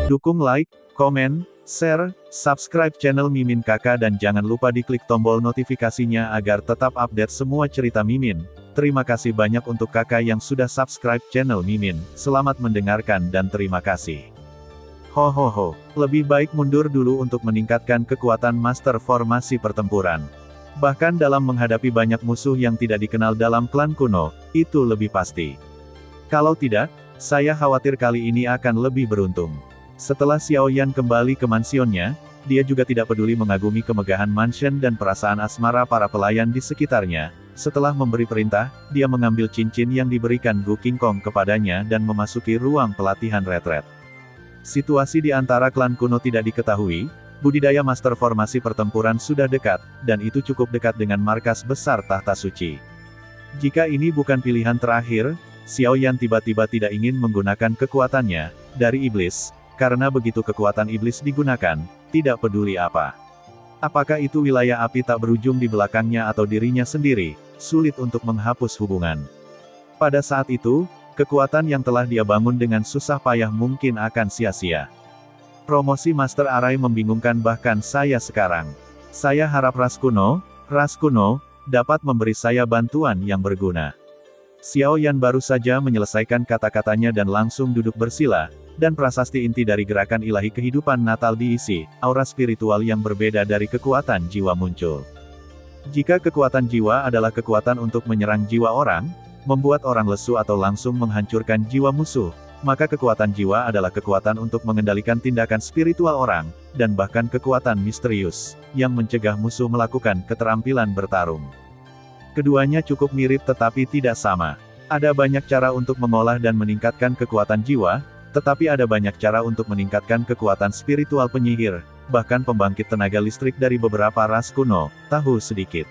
Dukung like, komen, share, subscribe channel Mimin Kakak dan jangan lupa diklik tombol notifikasinya agar tetap update semua cerita Mimin. Terima kasih banyak untuk kakak yang sudah subscribe channel Mimin. Selamat mendengarkan dan terima kasih. Ho, lebih baik mundur dulu untuk meningkatkan kekuatan master formasi pertempuran. Bahkan dalam menghadapi banyak musuh yang tidak dikenal dalam klan kuno, itu lebih pasti. Kalau tidak, saya khawatir kali ini akan lebih beruntung. Setelah Xiao Yan kembali ke mansionnya, dia juga tidak peduli mengagumi kemegahan mansion dan perasaan asmara para pelayan di sekitarnya. Setelah memberi perintah, dia mengambil cincin yang diberikan Gu King Kong kepadanya dan memasuki ruang pelatihan retret. Situasi di antara klan kuno tidak diketahui, budidaya master formasi pertempuran sudah dekat, dan itu cukup dekat dengan markas besar tahta suci. Jika ini bukan pilihan terakhir, Xiao Yan tiba-tiba tidak ingin menggunakan kekuatannya dari iblis, karena begitu kekuatan iblis digunakan, tidak peduli apa. Apakah itu wilayah api tak berujung di belakangnya atau dirinya sendiri, sulit untuk menghapus hubungan. Pada saat itu, kekuatan yang telah dia bangun dengan susah payah mungkin akan sia-sia. Promosi Master Arai membingungkan bahkan saya sekarang. Saya harap ras kuno, dapat memberi saya bantuan yang berguna. Xiao Yan baru saja menyelesaikan kata-katanya dan langsung duduk bersila, dan prasasti inti dari gerakan ilahi kehidupan natal diisi, aura spiritual yang berbeda dari kekuatan jiwa muncul. Jika kekuatan jiwa adalah kekuatan untuk menyerang jiwa orang, membuat orang lesu atau langsung menghancurkan jiwa musuh, maka kekuatan jiwa adalah kekuatan untuk mengendalikan tindakan spiritual orang, dan bahkan kekuatan misterius, yang mencegah musuh melakukan keterampilan bertarung. Keduanya cukup mirip tetapi tidak sama. Ada banyak cara untuk mengolah dan meningkatkan kekuatan jiwa, tetapi ada banyak cara untuk meningkatkan kekuatan spiritual penyihir, bahkan pembangkit tenaga listrik dari beberapa ras kuno, tahu sedikit.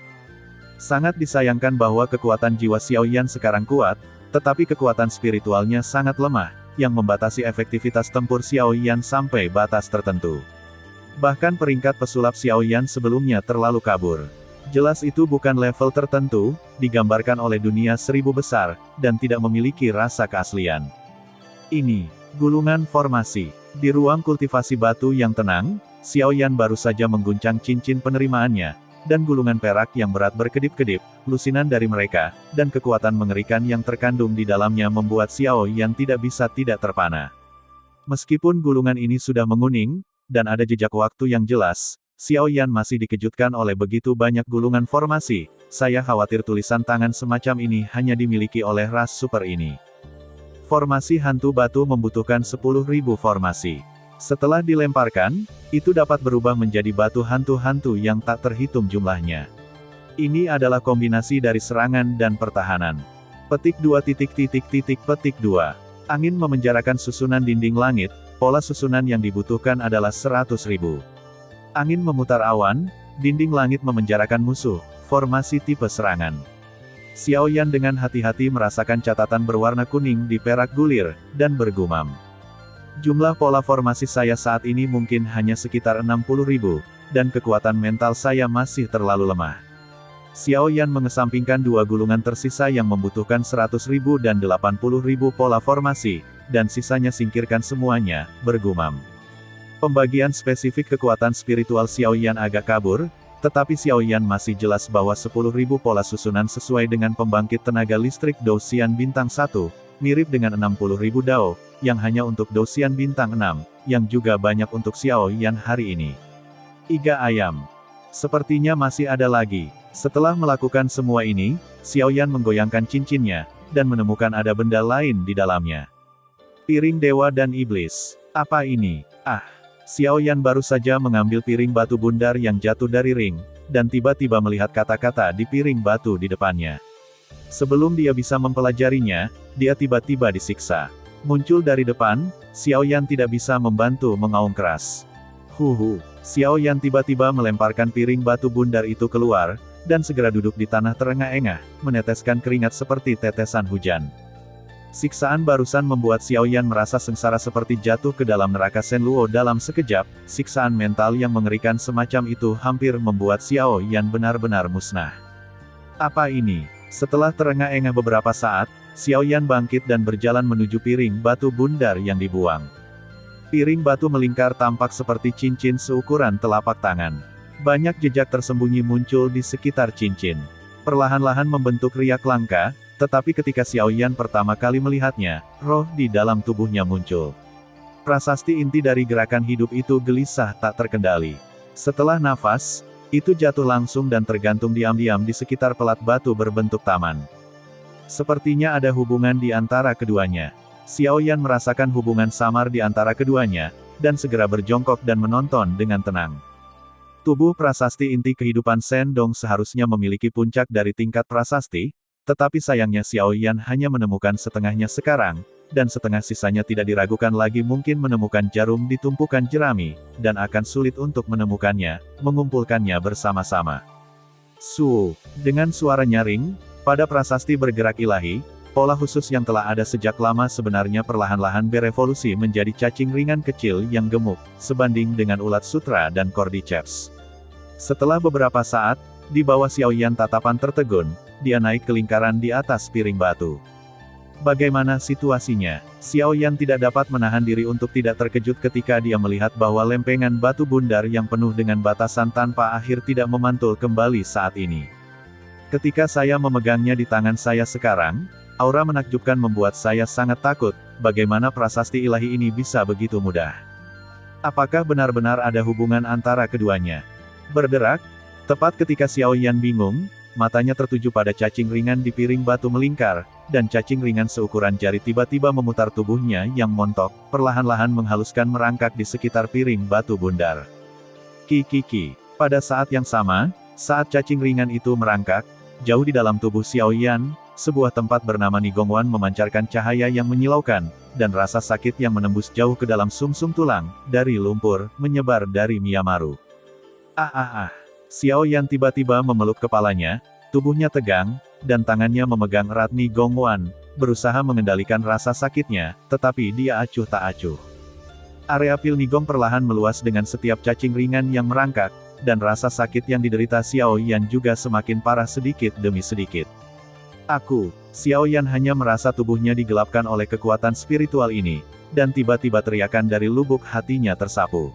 Sangat disayangkan bahwa kekuatan jiwa Xiao Yan sekarang kuat, tetapi kekuatan spiritualnya sangat lemah, yang membatasi efektivitas tempur Xiao Yan sampai batas tertentu. Bahkan peringkat pesulap Xiao Yan sebelumnya terlalu kabur. Jelas itu bukan level tertentu, digambarkan oleh dunia seribu besar, dan tidak memiliki rasa keaslian. Ini, gulungan formasi. Di ruang kultivasi batu yang tenang, Xiao Yan baru saja mengguncang cincin penerimaannya, dan gulungan perak yang berat berkedip-kedip, lusinan dari mereka, dan kekuatan mengerikan yang terkandung di dalamnya membuat Xiao Yan tidak bisa tidak terpana. Meskipun gulungan ini sudah menguning, dan ada jejak waktu yang jelas, Xiao Yan masih dikejutkan oleh begitu banyak gulungan formasi. Saya khawatir tulisan tangan semacam ini hanya dimiliki oleh ras super ini. Formasi hantu batu membutuhkan 10.000 formasi. Setelah dilemparkan, itu dapat berubah menjadi batu hantu-hantu yang tak terhitung jumlahnya. Ini adalah kombinasi dari serangan dan pertahanan. Petik 2 petik 2. Angin memenjarakan susunan dinding langit, pola susunan yang dibutuhkan adalah 100.000. Angin memutar awan, dinding langit memenjarakan musuh, formasi tipe serangan. Xiao Yan dengan hati-hati merasakan catatan berwarna kuning di perak gulir, dan bergumam. Jumlah pola formasi saya saat ini mungkin hanya sekitar 60.000, dan kekuatan mental saya masih terlalu lemah. Xiao Yan mengesampingkan dua gulungan tersisa yang membutuhkan 100.000 dan 80.000 pola formasi, dan sisanya singkirkan semuanya, bergumam. Pembagian spesifik kekuatan spiritual Xiao Yan agak kabur, tetapi Xiao Yan masih jelas bahwa 10.000 pola susunan sesuai dengan pembangkit tenaga listrik Douxian Bintang 1, mirip dengan 60.000 Dao, yang hanya untuk Douxian Bintang 6, yang juga banyak untuk Xiao Yan hari ini. Iga ayam. Sepertinya masih ada lagi. Setelah melakukan semua ini, Xiao Yan menggoyangkan cincinnya, dan menemukan ada benda lain di dalamnya. Piring Dewa dan Iblis. Apa ini? Xiao Yan baru saja mengambil piring batu bundar yang jatuh dari ring, dan tiba-tiba melihat kata-kata di piring batu di depannya. Sebelum dia bisa mempelajarinya, dia tiba-tiba disiksa. Muncul dari depan, Xiao Yan tidak bisa membantu mengaum keras. Xiao Yan tiba-tiba melemparkan piring batu bundar itu keluar, dan segera duduk di tanah terengah-engah, meneteskan keringat seperti tetesan hujan. Siksaan barusan membuat Xiao Yan merasa sengsara seperti jatuh ke dalam neraka Shenluo dalam sekejap. Siksaan mental yang mengerikan semacam itu hampir membuat Xiao Yan benar-benar musnah. Apa ini? Setelah terengah-engah beberapa saat, Xiao Yan bangkit dan berjalan menuju piring batu bundar yang dibuang. Piring batu melingkar tampak seperti cincin seukuran telapak tangan. Banyak jejak tersembunyi muncul di sekitar cincin. Perlahan-lahan membentuk riak langka, tetapi ketika Xiaoyan pertama kali melihatnya, roh di dalam tubuhnya muncul. Prasasti inti dari gerakan hidup itu gelisah tak terkendali. Setelah nafas, itu jatuh langsung dan tergantung diam-diam di sekitar pelat batu berbentuk taman. Sepertinya ada hubungan di antara keduanya. Xiaoyan merasakan hubungan samar di antara keduanya, dan segera berjongkok dan menonton dengan tenang. Tubuh prasasti inti kehidupan Shen Dong seharusnya memiliki puncak dari tingkat prasasti, tetapi sayangnya Xiaoyan hanya menemukan setengahnya sekarang, dan setengah sisanya tidak diragukan lagi mungkin menemukan jarum di tumpukan jerami, dan akan sulit untuk menemukannya, mengumpulkannya bersama-sama. Dengan suara nyaring, pada prasasti bergerak ilahi, pola khusus yang telah ada sejak lama sebenarnya perlahan-lahan berevolusi menjadi cacing ringan kecil yang gemuk, sebanding dengan ulat sutra dan cordyceps. Setelah beberapa saat, di bawah Xiaoyan tatapan tertegun, dia naik ke lingkaran di atas piring batu. Bagaimana situasinya? Xiaoyan tidak dapat menahan diri untuk tidak terkejut ketika dia melihat bahwa lempengan batu bundar yang penuh dengan batasan tanpa akhir tidak memantul kembali saat ini. Ketika saya memegangnya di tangan saya sekarang, aura menakjubkan membuat saya sangat takut, bagaimana prasasti ilahi ini bisa begitu mudah. Apakah benar-benar ada hubungan antara keduanya? Berderak, tepat ketika Xiaoyan bingung, matanya tertuju pada cacing ringan di piring batu melingkar, dan cacing ringan seukuran jari tiba-tiba memutar tubuhnya yang montok, perlahan-lahan menghaluskan merangkak di sekitar piring batu bundar. Kiki. Pada saat yang sama, saat cacing ringan itu merangkak, jauh di dalam tubuh Xiaoyan, sebuah tempat bernama Nigongwan memancarkan cahaya yang menyilaukan, dan rasa sakit yang menembus jauh ke dalam sumsum tulang, dari lumpur, menyebar dari Miyamaru. Xiaoyan tiba-tiba memeluk kepalanya, tubuhnya tegang, dan tangannya memegang erat Nigongwan, berusaha mengendalikan rasa sakitnya, tetapi dia acuh tak acuh. Area pil Nigong perlahan meluas dengan setiap cacing ringan yang merangkak, dan rasa sakit yang diderita Xiaoyan juga semakin parah sedikit demi sedikit. Xiaoyan hanya merasa tubuhnya digelapkan oleh kekuatan spiritual ini, dan tiba-tiba teriakan dari lubuk hatinya tersapu.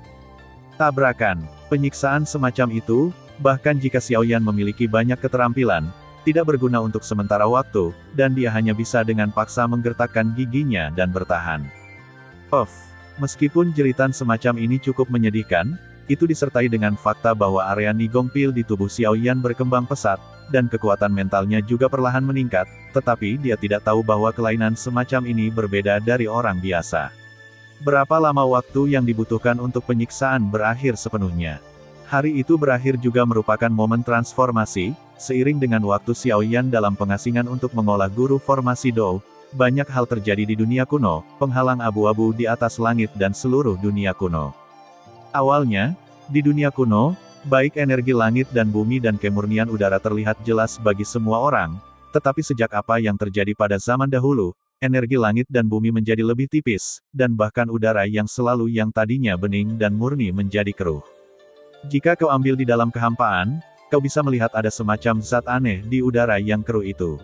Tabrakan, penyiksaan semacam itu, bahkan jika Xiaoyan memiliki banyak keterampilan, tidak berguna untuk sementara waktu, dan dia hanya bisa dengan paksa menggertakkan giginya dan bertahan. Meskipun jeritan semacam ini cukup menyedihkan, itu disertai dengan fakta bahwa area Nigong Pil di tubuh Xiaoyan berkembang pesat, dan kekuatan mentalnya juga perlahan meningkat, tetapi dia tidak tahu bahwa kelainan semacam ini berbeda dari orang biasa. Berapa lama waktu yang dibutuhkan untuk penyiksaan berakhir sepenuhnya? Hari itu berakhir juga merupakan momen transformasi, seiring dengan waktu Xiaoyan dalam pengasingan untuk mengolah guru formasi Dou, banyak hal terjadi di dunia kuno, penghalang abu-abu di atas langit dan seluruh dunia kuno. Awalnya, di dunia kuno, baik energi langit dan bumi dan kemurnian udara terlihat jelas bagi semua orang, tetapi sejak apa yang terjadi pada zaman dahulu, energi langit dan bumi menjadi lebih tipis, dan bahkan udara yang selalu yang tadinya bening dan murni menjadi keruh. Jika kau ambil di dalam kehampaan, kau bisa melihat ada semacam zat aneh di udara yang keruh itu.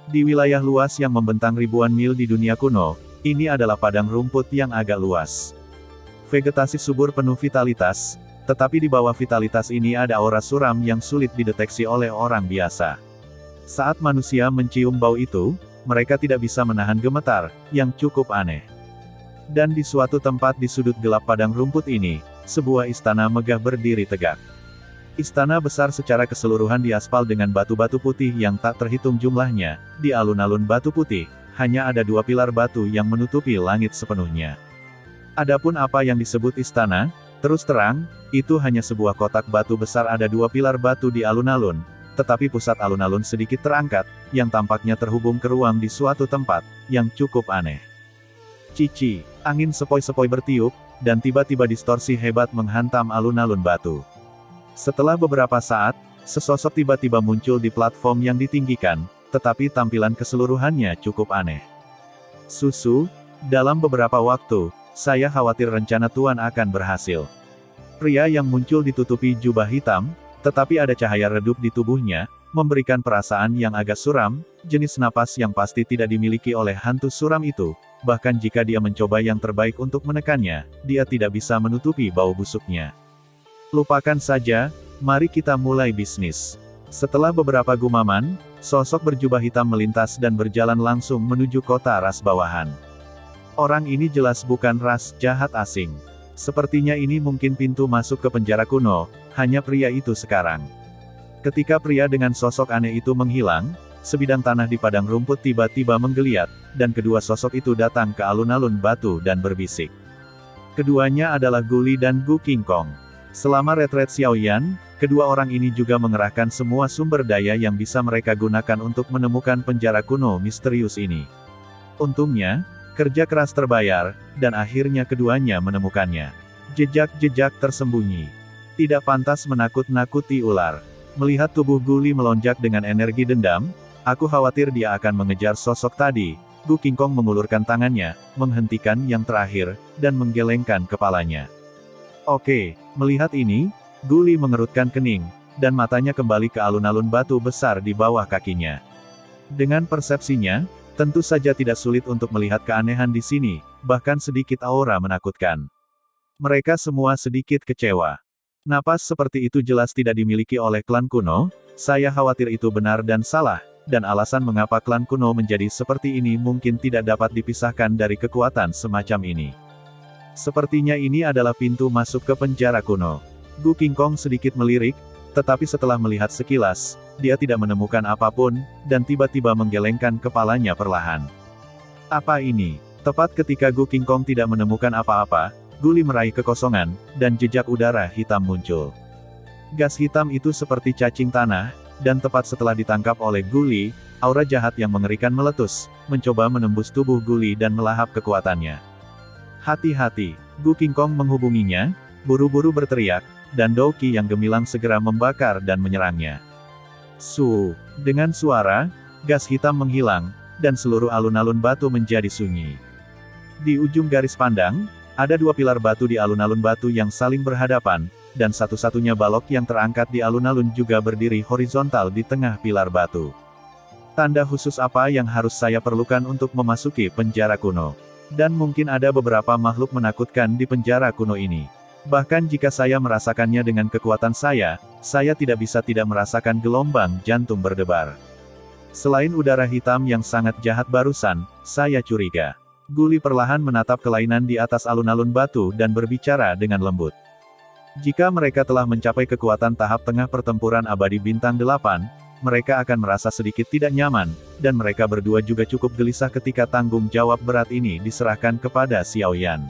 Di wilayah luas yang membentang ribuan mil di dunia kuno, ini adalah padang rumput yang agak luas. Vegetasi subur penuh vitalitas, tetapi di bawah vitalitas ini ada aura suram yang sulit dideteksi oleh orang biasa. Saat manusia mencium bau itu, mereka tidak bisa menahan gemetar, yang cukup aneh. Dan di suatu tempat di sudut gelap padang rumput ini, sebuah istana megah berdiri tegak. Istana besar secara keseluruhan diaspal dengan batu-batu putih yang tak terhitung jumlahnya, di alun-alun batu putih, hanya ada 2 pilar batu yang menutupi langit sepenuhnya. Adapun apa yang disebut istana, terus terang, itu hanya sebuah kotak batu besar ada 2 pilar batu di alun-alun, tetapi pusat alun-alun sedikit terangkat, yang tampaknya terhubung ke ruang di suatu tempat, yang cukup aneh. Cici, angin sepoi-sepoi bertiup, dan tiba-tiba distorsi hebat menghantam alun-alun batu. Setelah beberapa saat, sesosok tiba-tiba muncul di platform yang ditinggikan, tetapi tampilan keseluruhannya cukup aneh. Dalam beberapa waktu, saya khawatir rencana Tuan akan berhasil. Pria yang muncul ditutupi jubah hitam, tetapi ada cahaya redup di tubuhnya, memberikan perasaan yang agak suram, jenis napas yang pasti tidak dimiliki oleh hantu suram itu, bahkan jika dia mencoba yang terbaik untuk menekannya, dia tidak bisa menutupi bau busuknya. Lupakan saja, mari kita mulai bisnis. Setelah beberapa gumaman, sosok berjubah hitam melintas dan berjalan langsung menuju kota ras bawahan. Orang ini jelas bukan ras jahat asing. Sepertinya ini mungkin pintu masuk ke penjara kuno, hanya pria itu sekarang. Ketika pria dengan sosok aneh itu menghilang, sebidang tanah di padang rumput tiba-tiba menggeliat, dan kedua sosok itu datang ke alun-alun batu dan berbisik. Keduanya adalah Guli dan Gu Qingkong. Selama retret Xiaoyan, kedua orang ini juga mengerahkan semua sumber daya yang bisa mereka gunakan untuk menemukan penjara kuno misterius ini. Untungnya, kerja keras terbayar, dan akhirnya keduanya menemukannya. Jejak-jejak tersembunyi. Tidak pantas menakut-nakuti ular. Melihat tubuh Guli melonjak dengan energi dendam, aku khawatir dia akan mengejar sosok tadi. Gu Qingkong mengulurkan tangannya, menghentikan yang terakhir, dan menggelengkan kepalanya. Oke, melihat ini, Guli mengerutkan kening, dan matanya kembali ke alun-alun batu besar di bawah kakinya. Dengan persepsinya, tentu saja tidak sulit untuk melihat keanehan di sini, bahkan sedikit aura menakutkan. Mereka semua sedikit kecewa. Napas seperti itu jelas tidak dimiliki oleh klan kuno, saya khawatir itu benar dan salah, dan alasan mengapa klan kuno menjadi seperti ini mungkin tidak dapat dipisahkan dari kekuatan semacam ini. Sepertinya ini adalah pintu masuk ke penjara kuno. Gu Qingkong sedikit melirik, tetapi setelah melihat sekilas, dia tidak menemukan apapun, dan tiba-tiba menggelengkan kepalanya perlahan. Apa ini? Tepat ketika Gu Qingkong tidak menemukan apa-apa, Guli meraih kekosongan, dan jejak udara hitam muncul. Gas hitam itu seperti cacing tanah, dan tepat setelah ditangkap oleh Guli, aura jahat yang mengerikan meletus, mencoba menembus tubuh Guli dan melahap kekuatannya. Hati-hati, Gu Qingkong menghubunginya, buru-buru berteriak, dan Douqi yang gemilang segera membakar dan menyerangnya. Dengan suara, gas hitam menghilang, dan seluruh alun-alun batu menjadi sunyi. Di ujung garis pandang, ada dua pilar batu di alun-alun batu yang saling berhadapan, dan satu-satunya balok yang terangkat di alun-alun juga berdiri horizontal di tengah pilar batu. Tanda khusus apa yang harus saya perlukan untuk memasuki penjara kuno? Dan mungkin ada beberapa makhluk menakutkan di penjara kuno ini. Bahkan jika saya merasakannya dengan kekuatan saya tidak bisa tidak merasakan gelombang jantung berdebar. Selain udara hitam yang sangat jahat barusan, saya curiga. Guli perlahan menatap kelainan di atas alun-alun batu dan berbicara dengan lembut. Jika mereka telah mencapai kekuatan tahap tengah pertempuran abadi bintang 8, mereka akan merasa sedikit tidak nyaman, dan mereka berdua juga cukup gelisah ketika tanggung jawab berat ini diserahkan kepada Xiaoyan.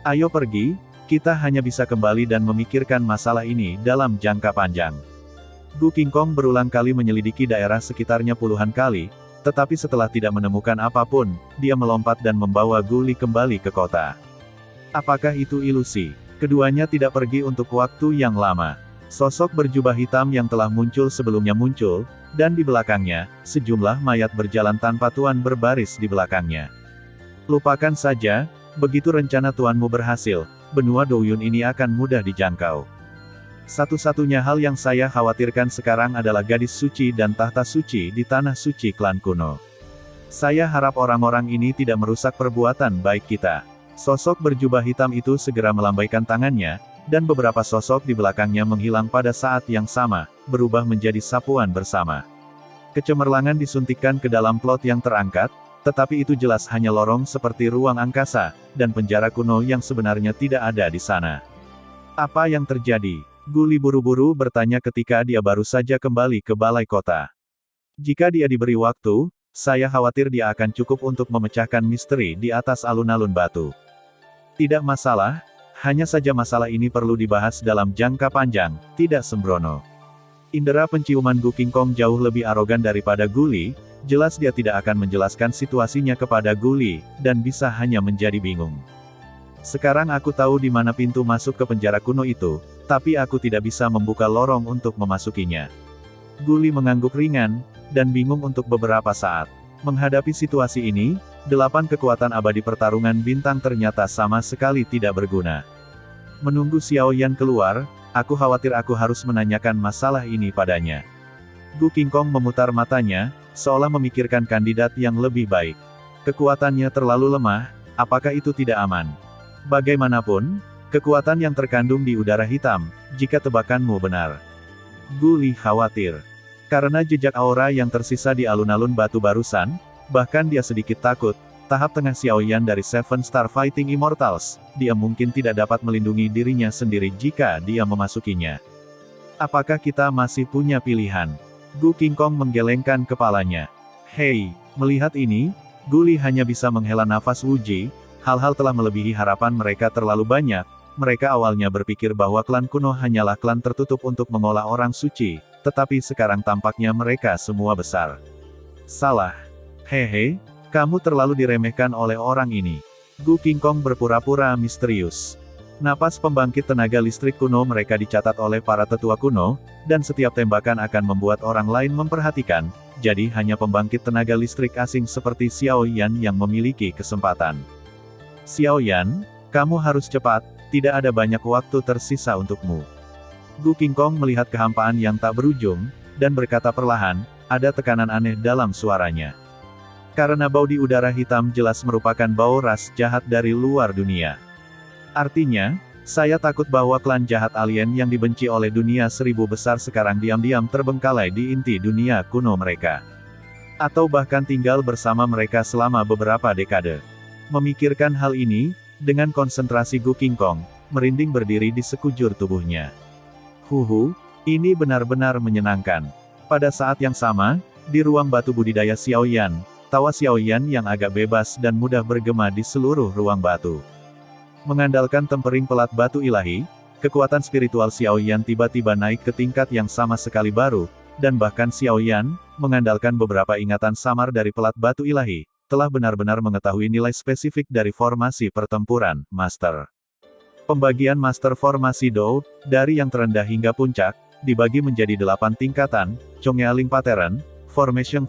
Ayo pergi. Kita hanya bisa kembali dan memikirkan masalah ini dalam jangka panjang. Gu Qingkong berulang kali menyelidiki daerah sekitarnya puluhan kali, tetapi setelah tidak menemukan apapun, dia melompat dan membawa Guli kembali ke kota. Apakah itu ilusi? Keduanya tidak pergi untuk waktu yang lama. Sosok berjubah hitam yang telah muncul sebelumnya muncul, dan di belakangnya, sejumlah mayat berjalan tanpa tuan berbaris di belakangnya. Lupakan saja, begitu rencana tuanmu berhasil, benua Douyun ini akan mudah dijangkau. Satu-satunya hal yang saya khawatirkan sekarang adalah gadis suci dan tahta suci di tanah suci klan kuno. Saya harap orang-orang ini tidak merusak perbuatan baik kita. Sosok berjubah hitam itu segera melambaikan tangannya, dan beberapa sosok di belakangnya menghilang pada saat yang sama, berubah menjadi sapuan bersama. Kecemerlangan disuntikkan ke dalam plot yang terangkat, tetapi itu jelas hanya lorong seperti ruang angkasa, dan penjara kuno yang sebenarnya tidak ada di sana. Apa yang terjadi? Guli buru-buru bertanya ketika dia baru saja kembali ke balai kota. Jika dia diberi waktu, saya khawatir dia akan cukup untuk memecahkan misteri di atas alun-alun batu. Tidak masalah, hanya saja masalah ini perlu dibahas dalam jangka panjang, tidak sembrono. Indera penciuman Gu Qingkong jauh lebih arogan daripada Guli. Jelas dia tidak akan menjelaskan situasinya kepada Guli, dan bisa hanya menjadi bingung. Sekarang aku tahu di mana pintu masuk ke penjara kuno itu, tapi aku tidak bisa membuka lorong untuk memasukinya. Guli mengangguk ringan, dan bingung untuk beberapa saat. Menghadapi situasi ini, 8 kekuatan abadi pertarungan bintang ternyata sama sekali tidak berguna. Menunggu Xiaoyan keluar, aku khawatir aku harus menanyakan masalah ini padanya. Gu Qingkong memutar matanya, seolah memikirkan kandidat yang lebih baik. Kekuatannya terlalu lemah, apakah itu tidak aman? Bagaimanapun, kekuatan yang terkandung di udara hitam, jika tebakanmu benar. Gu Li khawatir. Karena jejak aura yang tersisa di alun-alun batu barusan, bahkan dia sedikit takut, tahap tengah Xiao Yan dari Seven Star Fighting Immortals, dia mungkin tidak dapat melindungi dirinya sendiri jika dia memasukinya. Apakah kita masih punya pilihan? Gu Qingkong menggelengkan kepalanya. Hei, melihat ini, Gu Li hanya bisa menghela nafas Wuji, hal-hal telah melebihi harapan mereka terlalu banyak. Mereka awalnya berpikir bahwa klan kuno hanyalah klan tertutup untuk mengolah orang suci, tetapi sekarang tampaknya mereka semua besar. Salah. Hehe, kamu terlalu diremehkan oleh orang ini. Gu Qingkong berpura-pura misterius. Napas pembangkit tenaga listrik kuno mereka dicatat oleh para tetua kuno, dan setiap tembakan akan membuat orang lain memperhatikan, jadi hanya pembangkit tenaga listrik asing seperti Xiao Yan yang memiliki kesempatan. Xiao Yan, kamu harus cepat, tidak ada banyak waktu tersisa untukmu. Gu Qingkong melihat kehampaan yang tak berujung, dan berkata perlahan, ada tekanan aneh dalam suaranya. Karena bau di udara hitam jelas merupakan bau ras jahat dari luar dunia. Artinya, saya takut bahwa klan jahat alien yang dibenci oleh dunia seribu besar sekarang diam-diam terbengkalai di inti dunia kuno mereka. Atau bahkan tinggal bersama mereka selama beberapa dekade. Memikirkan hal ini, dengan konsentrasi Gu Qingkong, merinding berdiri di sekujur tubuhnya. Huhu, ini benar-benar menyenangkan. Pada saat yang sama, di ruang batu budidaya Xiao Yan, tawa Xiao Yan yang agak bebas dan mudah bergema di seluruh ruang batu. Mengandalkan tempering pelat batu ilahi, kekuatan spiritual Xiao Yan tiba-tiba naik ke tingkat yang sama sekali baru, dan bahkan Xiao Yan, mengandalkan beberapa ingatan samar dari pelat batu ilahi, telah benar-benar mengetahui nilai spesifik dari formasi pertempuran, Master. Pembagian Master Formasi Do, dari yang terendah hingga puncak, dibagi menjadi 8 tingkatan, Chongyaling Pattern, Formation,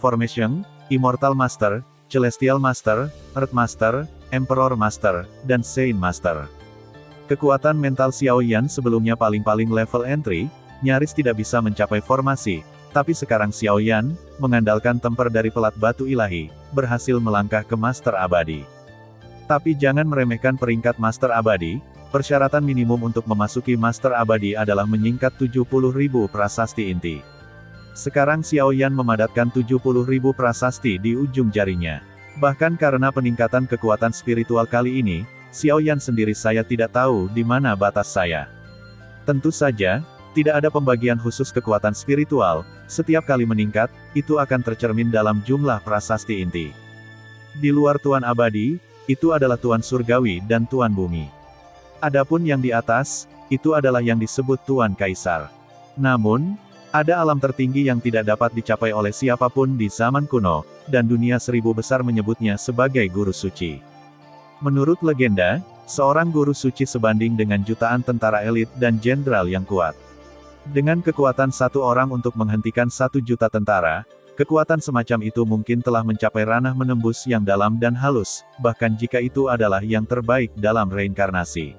Immortal Master, Celestial Master, Earth Master, Emperor Master, dan Saint Master. Kekuatan mental Xiao Yan sebelumnya paling-paling level entry, nyaris tidak bisa mencapai formasi, tapi sekarang Xiao Yan, mengandalkan temper dari pelat batu ilahi, berhasil melangkah ke Master Abadi. Tapi jangan meremehkan peringkat Master Abadi, persyaratan minimum untuk memasuki Master Abadi adalah menyingkat 70.000 prasasti inti. Sekarang Xiao Yan memadatkan 70.000 prasasti di ujung jarinya. Bahkan karena peningkatan kekuatan spiritual kali ini, Xiao Yan sendiri saya tidak tahu di mana batas saya. Tentu saja, tidak ada pembagian khusus kekuatan spiritual, setiap kali meningkat, itu akan tercermin dalam jumlah prasasti inti. Di luar Tuan Abadi, itu adalah Tuan Surgawi dan Tuan Bumi. Adapun yang di atas, itu adalah yang disebut Tuan Kaisar. Namun, ada alam tertinggi yang tidak dapat dicapai oleh siapapun di zaman kuno, dan dunia seribu besar menyebutnya sebagai guru suci. Menurut legenda, seorang guru suci sebanding dengan jutaan tentara elit dan jenderal yang kuat. Dengan kekuatan satu orang untuk menghentikan 1 juta tentara, kekuatan semacam itu mungkin telah mencapai ranah menembus yang dalam dan halus, bahkan jika itu adalah yang terbaik dalam reinkarnasi.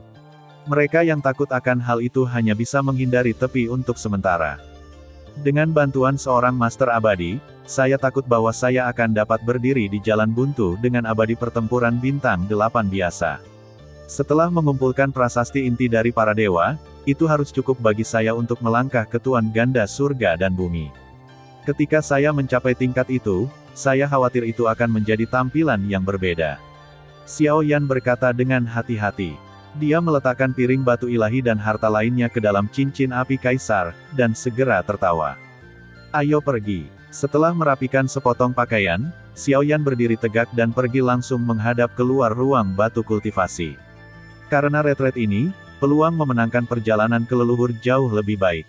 Mereka yang takut akan hal itu hanya bisa menghindari tepi untuk sementara. Dengan bantuan seorang Master Abadi, saya takut bahwa saya akan dapat berdiri di jalan buntu dengan abadi pertempuran bintang 8 biasa. Setelah mengumpulkan prasasti inti dari para dewa, itu harus cukup bagi saya untuk melangkah ke Tuan Ganda surga dan bumi. Ketika saya mencapai tingkat itu, saya khawatir itu akan menjadi tampilan yang berbeda. Xiao Yan berkata dengan hati-hati. Dia meletakkan piring batu ilahi dan harta lainnya ke dalam cincin api kaisar, dan segera tertawa. Ayo pergi. Setelah merapikan sepotong pakaian, Xiao Yan berdiri tegak dan pergi langsung menghadap keluar ruang batu kultivasi. Karena retret ini, peluang memenangkan perjalanan ke leluhur jauh lebih baik.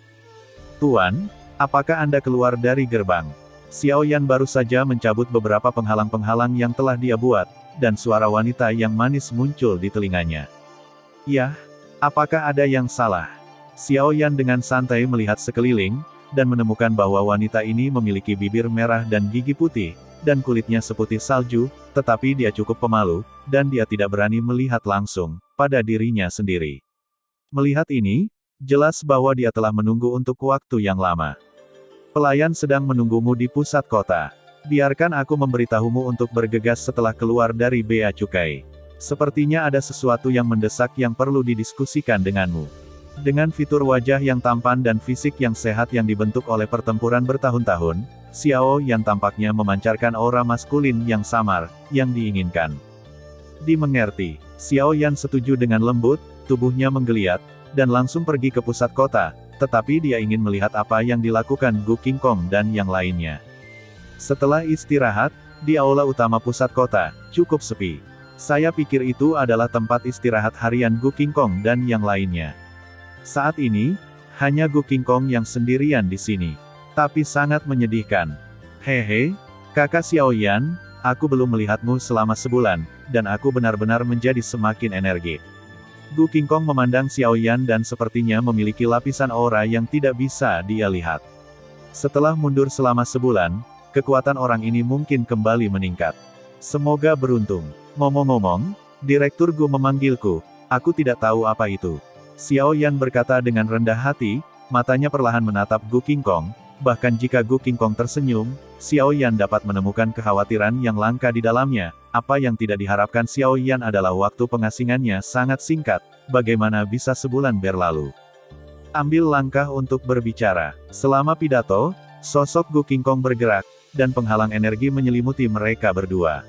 Tuan, apakah Anda keluar dari gerbang? Xiao Yan baru saja mencabut beberapa penghalang-penghalang yang telah dia buat, dan suara wanita yang manis muncul di telinganya. Yah, apakah ada yang salah? Xiao Yan dengan santai melihat sekeliling, dan menemukan bahwa wanita ini memiliki bibir merah dan gigi putih, dan kulitnya seputih salju, tetapi dia cukup pemalu, dan dia tidak berani melihat langsung, pada dirinya sendiri. Melihat ini, jelas bahwa dia telah menunggu untuk waktu yang lama. Pelayan sedang menunggumu di pusat kota. Biarkan aku memberitahumu untuk bergegas setelah keluar dari bea cukai. Sepertinya ada sesuatu yang mendesak yang perlu didiskusikan denganmu. Dengan fitur wajah yang tampan dan fisik yang sehat yang dibentuk oleh pertempuran bertahun-tahun, Xiao Yan tampaknya memancarkan aura maskulin yang samar, yang diinginkan. Dimengerti, Xiao Yan setuju dengan lembut, tubuhnya menggeliat, dan langsung pergi ke pusat kota, tetapi dia ingin melihat apa yang dilakukan Gu Qingkong dan yang lainnya. Setelah istirahat, di aula utama pusat kota, cukup sepi. Saya pikir itu adalah tempat istirahat harian Gu Qingkong dan yang lainnya. Saat ini, hanya Gu Qingkong yang sendirian di sini. Tapi sangat menyedihkan. Hehe, kakak Xiao Yan, aku belum melihatmu selama sebulan, dan aku benar-benar menjadi semakin energik. Gu Qingkong memandang Xiao Yan dan sepertinya memiliki lapisan aura yang tidak bisa dia lihat. Setelah mundur selama sebulan, kekuatan orang ini mungkin kembali meningkat. Semoga beruntung. Ngomong-ngomong, Direktur Gu memanggilku, aku tidak tahu apa itu. Xiao Yan berkata dengan rendah hati, matanya perlahan menatap Gu Qingkong, bahkan jika Gu Qingkong tersenyum, Xiao Yan dapat menemukan kekhawatiran yang langka di dalamnya. Apa yang tidak diharapkan Xiao Yan adalah waktu pengasingannya sangat singkat, bagaimana bisa sebulan berlalu. Ambil langkah untuk berbicara. Selama pidato, sosok Gu Qingkong bergerak, dan penghalang energi menyelimuti mereka berdua.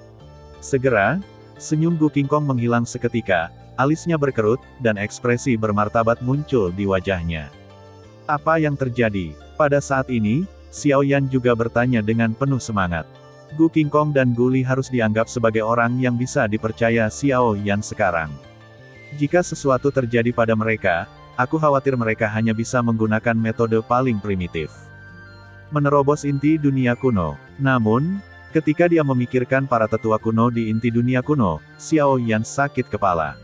Segera, senyum Gu Qingkong menghilang seketika, alisnya berkerut, dan ekspresi bermartabat muncul di wajahnya. Apa yang terjadi? Pada saat ini, Xiao Yan juga bertanya dengan penuh semangat. Gu Qingkong dan Gu Li harus dianggap sebagai orang yang bisa dipercaya Xiao Yan sekarang. Jika sesuatu terjadi pada mereka, aku khawatir mereka hanya bisa menggunakan metode paling primitif. Menerobos inti dunia kuno. Namun, ketika dia memikirkan para tetua kuno di inti dunia kuno, Xiao Yan sakit kepala.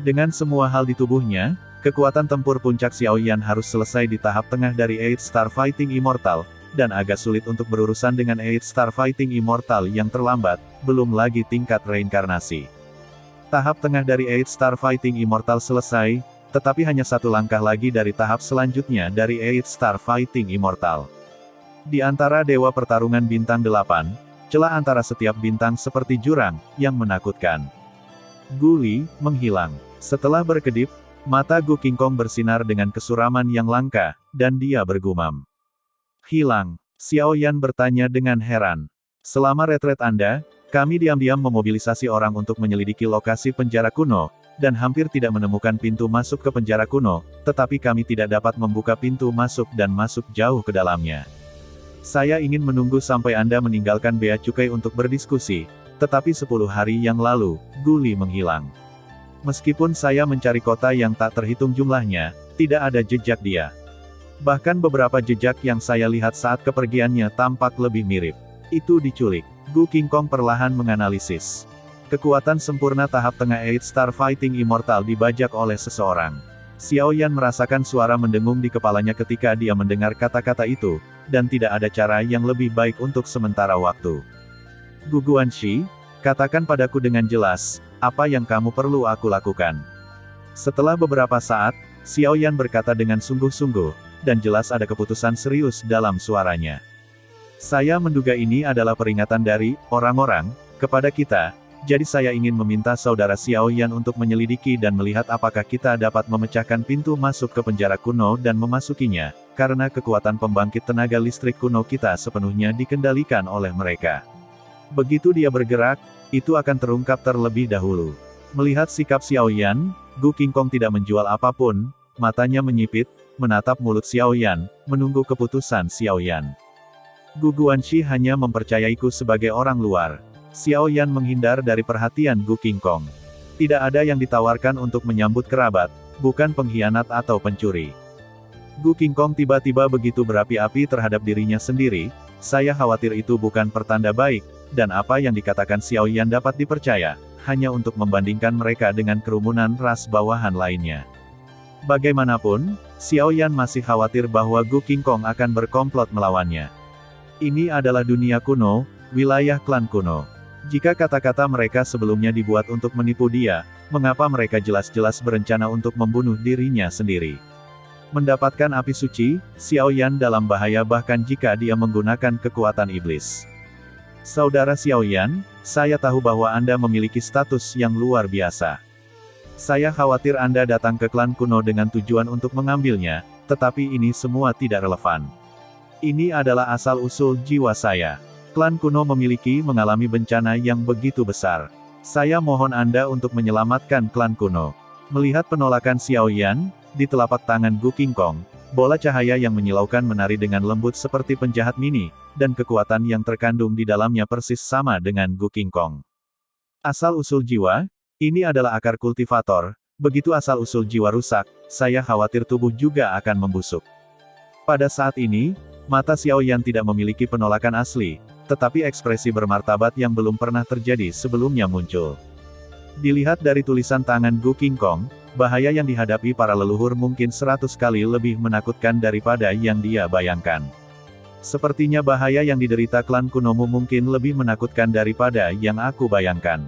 Dengan semua hal di tubuhnya, kekuatan tempur puncak Xiao Yan harus selesai di tahap tengah dari Eight Star Fighting Immortal, dan agak sulit untuk berurusan dengan Eight Star Fighting Immortal yang terlambat, belum lagi tingkat reinkarnasi. Tahap tengah dari Eight Star Fighting Immortal selesai, tetapi hanya satu langkah lagi dari tahap selanjutnya dari Eight Star Fighting Immortal. Di antara Dewa Pertarungan Bintang 8, celah antara setiap bintang seperti jurang, yang menakutkan. Gu Li menghilang. Setelah berkedip, mata Gu Qingkong bersinar dengan kesuraman yang langka, dan dia bergumam. Hilang. Xiao Yan bertanya dengan heran. Selama retret Anda, kami diam-diam memobilisasi orang untuk menyelidiki lokasi penjara kuno, dan hampir tidak menemukan pintu masuk ke penjara kuno, tetapi kami tidak dapat membuka pintu masuk dan masuk jauh ke dalamnya. Saya ingin menunggu sampai Anda meninggalkan bea cukai untuk berdiskusi, tetapi 10 hari yang lalu, Gu Li menghilang. Meskipun saya mencari kota yang tak terhitung jumlahnya, tidak ada jejak dia. Bahkan beberapa jejak yang saya lihat saat kepergiannya tampak lebih mirip. Itu diculik. Gu Qingkong perlahan menganalisis. Kekuatan sempurna tahap tengah Eight Star Fighting Immortal dibajak oleh seseorang. Xiao Yan merasakan suara mendengung di kepalanya ketika dia mendengar kata-kata itu, dan tidak ada cara yang lebih baik untuk sementara waktu. Gu Guanxi, katakan padaku dengan jelas, apa yang kamu perlu aku lakukan. Setelah beberapa saat, Xiao Yan berkata dengan sungguh-sungguh, dan jelas ada keputusan serius dalam suaranya. Saya menduga ini adalah peringatan dari orang-orang kepada kita, jadi saya ingin meminta saudara Xiao Yan untuk menyelidiki dan melihat apakah kita dapat memecahkan pintu masuk ke penjara kuno dan memasukinya, karena kekuatan pembangkit tenaga listrik kuno kita sepenuhnya dikendalikan oleh mereka. Begitu dia bergerak, itu akan terungkap terlebih dahulu. Melihat sikap Xiao Yan, Gu Qingkong tidak menjual apapun, matanya menyipit, menatap mulut Xiao Yan, menunggu keputusan Xiao Yan. Gu Guanxi hanya mempercayaiku sebagai orang luar. Xiao Yan menghindar dari perhatian Gu Qingkong. Tidak ada yang ditawarkan untuk menyambut kerabat, bukan pengkhianat atau pencuri. Gu Qingkong tiba-tiba begitu berapi-api terhadap dirinya sendiri, saya khawatir itu bukan pertanda baik, dan apa yang dikatakan Xiao Yan dapat dipercaya, hanya untuk membandingkan mereka dengan kerumunan ras bawahan lainnya. Bagaimanapun, Xiao Yan masih khawatir bahwa Gu Qingkong akan berkomplot melawannya. Ini adalah dunia kuno, wilayah klan kuno. Jika kata-kata mereka sebelumnya dibuat untuk menipu dia, mengapa mereka jelas-jelas berencana untuk membunuh dirinya sendiri? Mendapatkan api suci, Xiao Yan dalam bahaya bahkan jika dia menggunakan kekuatan iblis. Saudara Xiaoyan, saya tahu bahwa Anda memiliki status yang luar biasa. Saya khawatir Anda datang ke klan kuno dengan tujuan untuk mengambilnya, tetapi ini semua tidak relevan. Ini adalah asal-usul jiwa saya. Klan kuno mengalami bencana yang begitu besar. Saya mohon Anda untuk menyelamatkan klan kuno. Melihat penolakan Xiaoyan, di telapak tangan Gu Qingkong, bola cahaya yang menyilaukan menari dengan lembut seperti penjahat mini, dan kekuatan yang terkandung di dalamnya persis sama dengan Gu Qingkong. Asal-usul jiwa, ini adalah akar kultivator, begitu asal-usul jiwa rusak, saya khawatir tubuh juga akan membusuk. Pada saat ini, mata Xiaoyan tidak memiliki penolakan asli, tetapi ekspresi bermartabat yang belum pernah terjadi sebelumnya muncul. Dilihat dari tulisan tangan Gu Qingkong, bahaya yang dihadapi para leluhur mungkin 100 kali lebih menakutkan daripada yang dia bayangkan. Sepertinya bahaya yang diderita klan kunomu mungkin lebih menakutkan daripada yang aku bayangkan.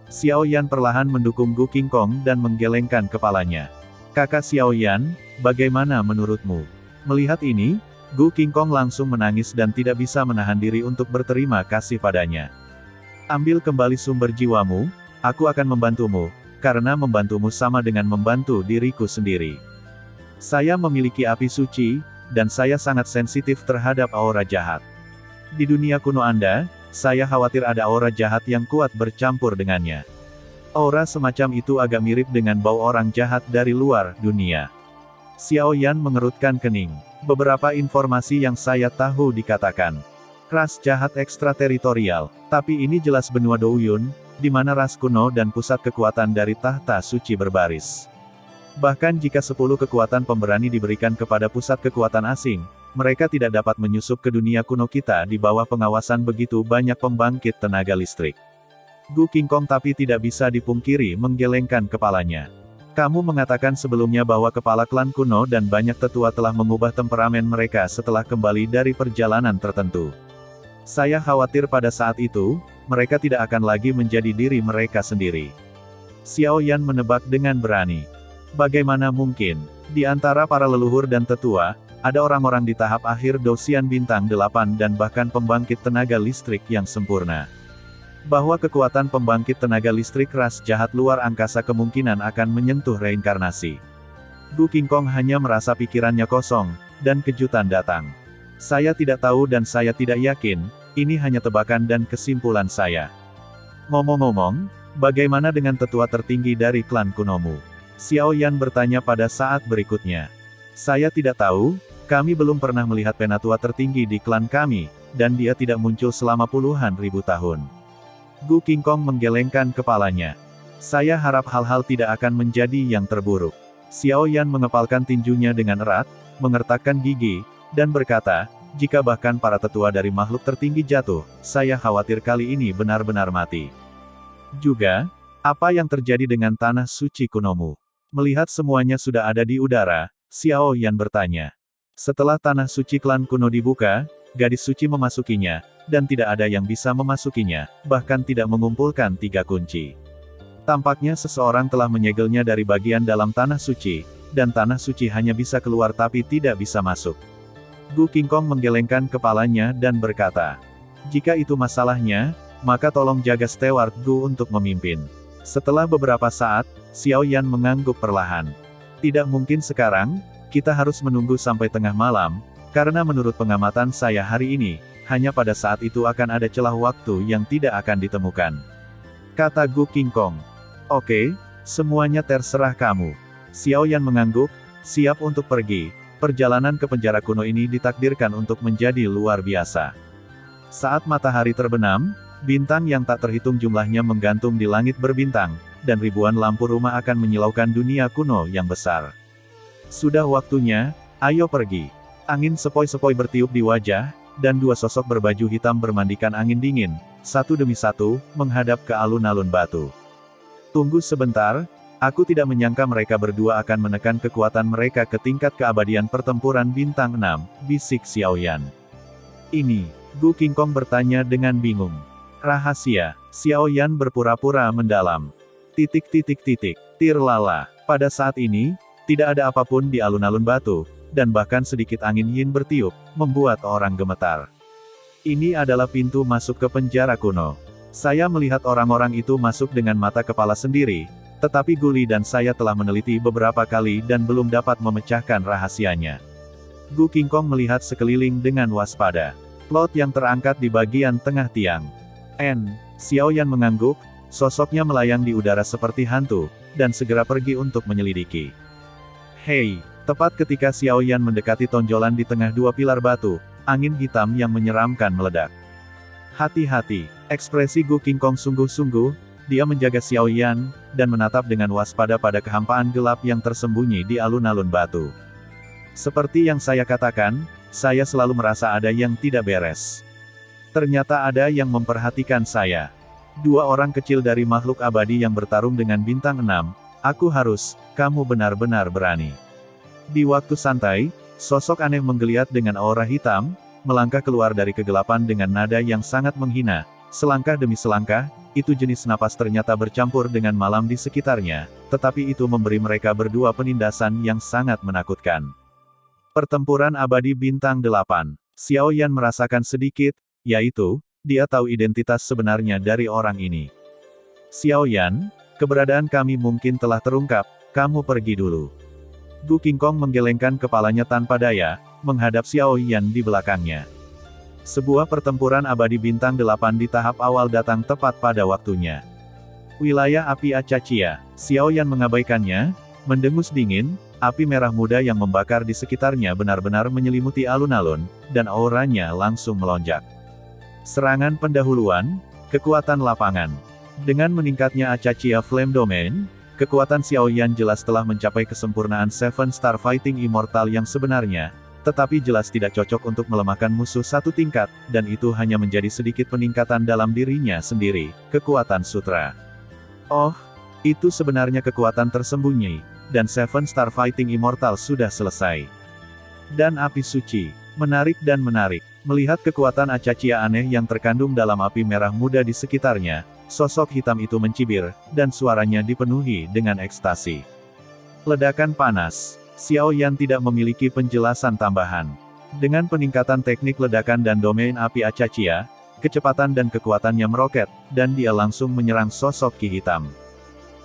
Xiaoyan perlahan mendukung Gu Qingkong dan menggelengkan kepalanya. Kakak Xiaoyan, bagaimana menurutmu? Melihat ini, Gu Qingkong langsung menangis dan tidak bisa menahan diri untuk berterima kasih padanya. Ambil kembali sumber jiwamu, aku akan membantumu, karena membantumu sama dengan membantu diriku sendiri. Saya memiliki api suci, dan saya sangat sensitif terhadap aura jahat. Di dunia kuno Anda, saya khawatir ada aura jahat yang kuat bercampur dengannya. Aura semacam itu agak mirip dengan bau orang jahat dari luar dunia. Xiaoyan mengerutkan kening. Beberapa informasi yang saya tahu dikatakan. Ras jahat ekstrateritorial, tapi ini jelas benua Douyun, di mana ras kuno dan pusat kekuatan dari tahta suci berbaris. Bahkan jika 10 kekuatan pemberani diberikan kepada pusat kekuatan asing, mereka tidak dapat menyusup ke dunia kuno kita di bawah pengawasan begitu banyak pembangkit tenaga listrik. Gu Qingkong tapi tidak bisa dipungkiri menggelengkan kepalanya. Kamu mengatakan sebelumnya bahwa kepala klan kuno dan banyak tetua telah mengubah temperamen mereka setelah kembali dari perjalanan tertentu. Saya khawatir pada saat itu, mereka tidak akan lagi menjadi diri mereka sendiri. Xiaoyan menebak dengan berani. Bagaimana mungkin, di antara para leluhur dan tetua, ada orang-orang di tahap akhir Dosian Bintang 8 dan bahkan pembangkit tenaga listrik yang sempurna. Bahwa kekuatan pembangkit tenaga listrik ras jahat luar angkasa kemungkinan akan menyentuh reinkarnasi. Gu Qingkong hanya merasa pikirannya kosong, dan kejutan datang. Saya tidak tahu dan saya tidak yakin, ini hanya tebakan dan kesimpulan saya. Ngomong-ngomong, bagaimana dengan tetua tertinggi dari klan kunomu? Xiaoyan bertanya pada saat berikutnya. Saya tidak tahu, kami belum pernah melihat penatua tertinggi di klan kami, dan dia tidak muncul selama puluhan ribu tahun. Gu Qingkong menggelengkan kepalanya. Saya harap hal-hal tidak akan menjadi yang terburuk. Xiaoyan mengepalkan tinjunya dengan erat, mengertakkan gigi, dan berkata, jika bahkan para tetua dari makhluk tertinggi jatuh, saya khawatir kali ini benar-benar mati. Juga, apa yang terjadi dengan tanah suci kunomu? Melihat semuanya sudah ada di udara, Xiaoyan bertanya. Setelah tanah suci klan kuno dibuka, gadis suci memasukinya, dan tidak ada yang bisa memasukinya, bahkan tidak mengumpulkan 3 kunci. Tampaknya seseorang telah menyegelnya dari bagian dalam tanah suci, dan tanah suci hanya bisa keluar tapi tidak bisa masuk. Gu Qingkong menggelengkan kepalanya dan berkata, jika itu masalahnya, maka tolong jaga Steward Gu untuk memimpin. Setelah beberapa saat, Xiaoyan mengangguk perlahan. Tidak mungkin sekarang, kita harus menunggu sampai tengah malam, karena menurut pengamatan saya hari ini, hanya pada saat itu akan ada celah waktu yang tidak akan ditemukan. Kata Gu Qingkong. Oke, semuanya terserah kamu. Xiaoyan mengangguk, siap untuk pergi. Perjalanan ke penjara kuno ini ditakdirkan untuk menjadi luar biasa. Saat matahari terbenam, bintang yang tak terhitung jumlahnya menggantung di langit berbintang, dan ribuan lampu rumah akan menyilaukan dunia kuno yang besar. Sudah waktunya, ayo pergi. Angin sepoi-sepoi bertiup di wajah, dan 2 sosok berbaju hitam bermandikan angin dingin, satu demi satu, menghadap ke alun-alun batu. Tunggu sebentar, aku tidak menyangka mereka berdua akan menekan kekuatan mereka ke tingkat keabadian pertempuran bintang 6, bisik Xiaoyan. Ini, Gu Qingkong bertanya dengan bingung. Rahasia, Xiaoyan berpura-pura mendalam. Tir lala. Pada saat ini, tidak ada apapun di alun-alun batu, dan bahkan sedikit angin yin bertiup, membuat orang gemetar. Ini adalah pintu masuk ke penjara kuno. Saya melihat orang-orang itu masuk dengan mata kepala sendiri, tetapi Guli dan saya telah meneliti beberapa kali dan belum dapat memecahkan rahasianya. Gu Qingkong melihat sekeliling dengan waspada. Plot yang terangkat di bagian tengah tiang. Xiaoyan mengangguk, sosoknya melayang di udara seperti hantu, dan segera pergi untuk menyelidiki. Hei, tepat ketika Xiaoyan mendekati tonjolan di tengah dua pilar batu, angin hitam yang menyeramkan meledak. Hati-hati, ekspresi Gu Qingkong sungguh-sungguh, dia menjaga Xiaoyan, dan menatap dengan waspada pada kehampaan gelap yang tersembunyi di alun-alun batu. Seperti yang saya katakan, saya selalu merasa ada yang tidak beres. Ternyata ada yang memperhatikan saya. Dua orang kecil dari makhluk abadi yang bertarung dengan bintang 6, kamu benar-benar berani. Di waktu santai, sosok aneh menggeliat dengan aura hitam, melangkah keluar dari kegelapan dengan nada yang sangat menghina. Selangkah demi selangkah, itu jenis napas ternyata bercampur dengan malam di sekitarnya, tetapi itu memberi mereka berdua penindasan yang sangat menakutkan. Pertempuran abadi bintang 8. Xiaoyan merasakan sedikit, yaitu, dia tahu identitas sebenarnya dari orang ini. Xiaoyan, keberadaan kami mungkin telah terungkap, kamu pergi dulu. Gu Qingkong menggelengkan kepalanya tanpa daya, menghadap Xiaoyan di belakangnya. Sebuah pertempuran abadi bintang 8 di tahap awal datang tepat pada waktunya. Wilayah api Acachia, Xiaoyan mengabaikannya, mendengus dingin, api merah muda yang membakar di sekitarnya benar-benar menyelimuti alun-alun, dan auranya langsung melonjak. Serangan pendahuluan, kekuatan lapangan. Dengan meningkatnya Acachia Flame Domain, kekuatan Xiaoyan jelas telah mencapai kesempurnaan Seven Star Fighting Immortal yang sebenarnya, tetapi jelas tidak cocok untuk melemahkan musuh satu tingkat, dan itu hanya menjadi sedikit peningkatan dalam dirinya sendiri, kekuatan sutra. Oh, itu sebenarnya kekuatan tersembunyi, dan Seven Star Fighting Immortal sudah selesai. Dan api suci, menarik dan menarik, melihat kekuatan Acachia aneh yang terkandung dalam api merah muda di sekitarnya, sosok hitam itu mencibir, dan suaranya dipenuhi dengan ekstasi. Ledakan panas. Xiaoyan tidak memiliki penjelasan tambahan. Dengan peningkatan teknik ledakan dan domain api Acachia, kecepatan dan kekuatannya meroket, dan dia langsung menyerang sosok Ki hitam.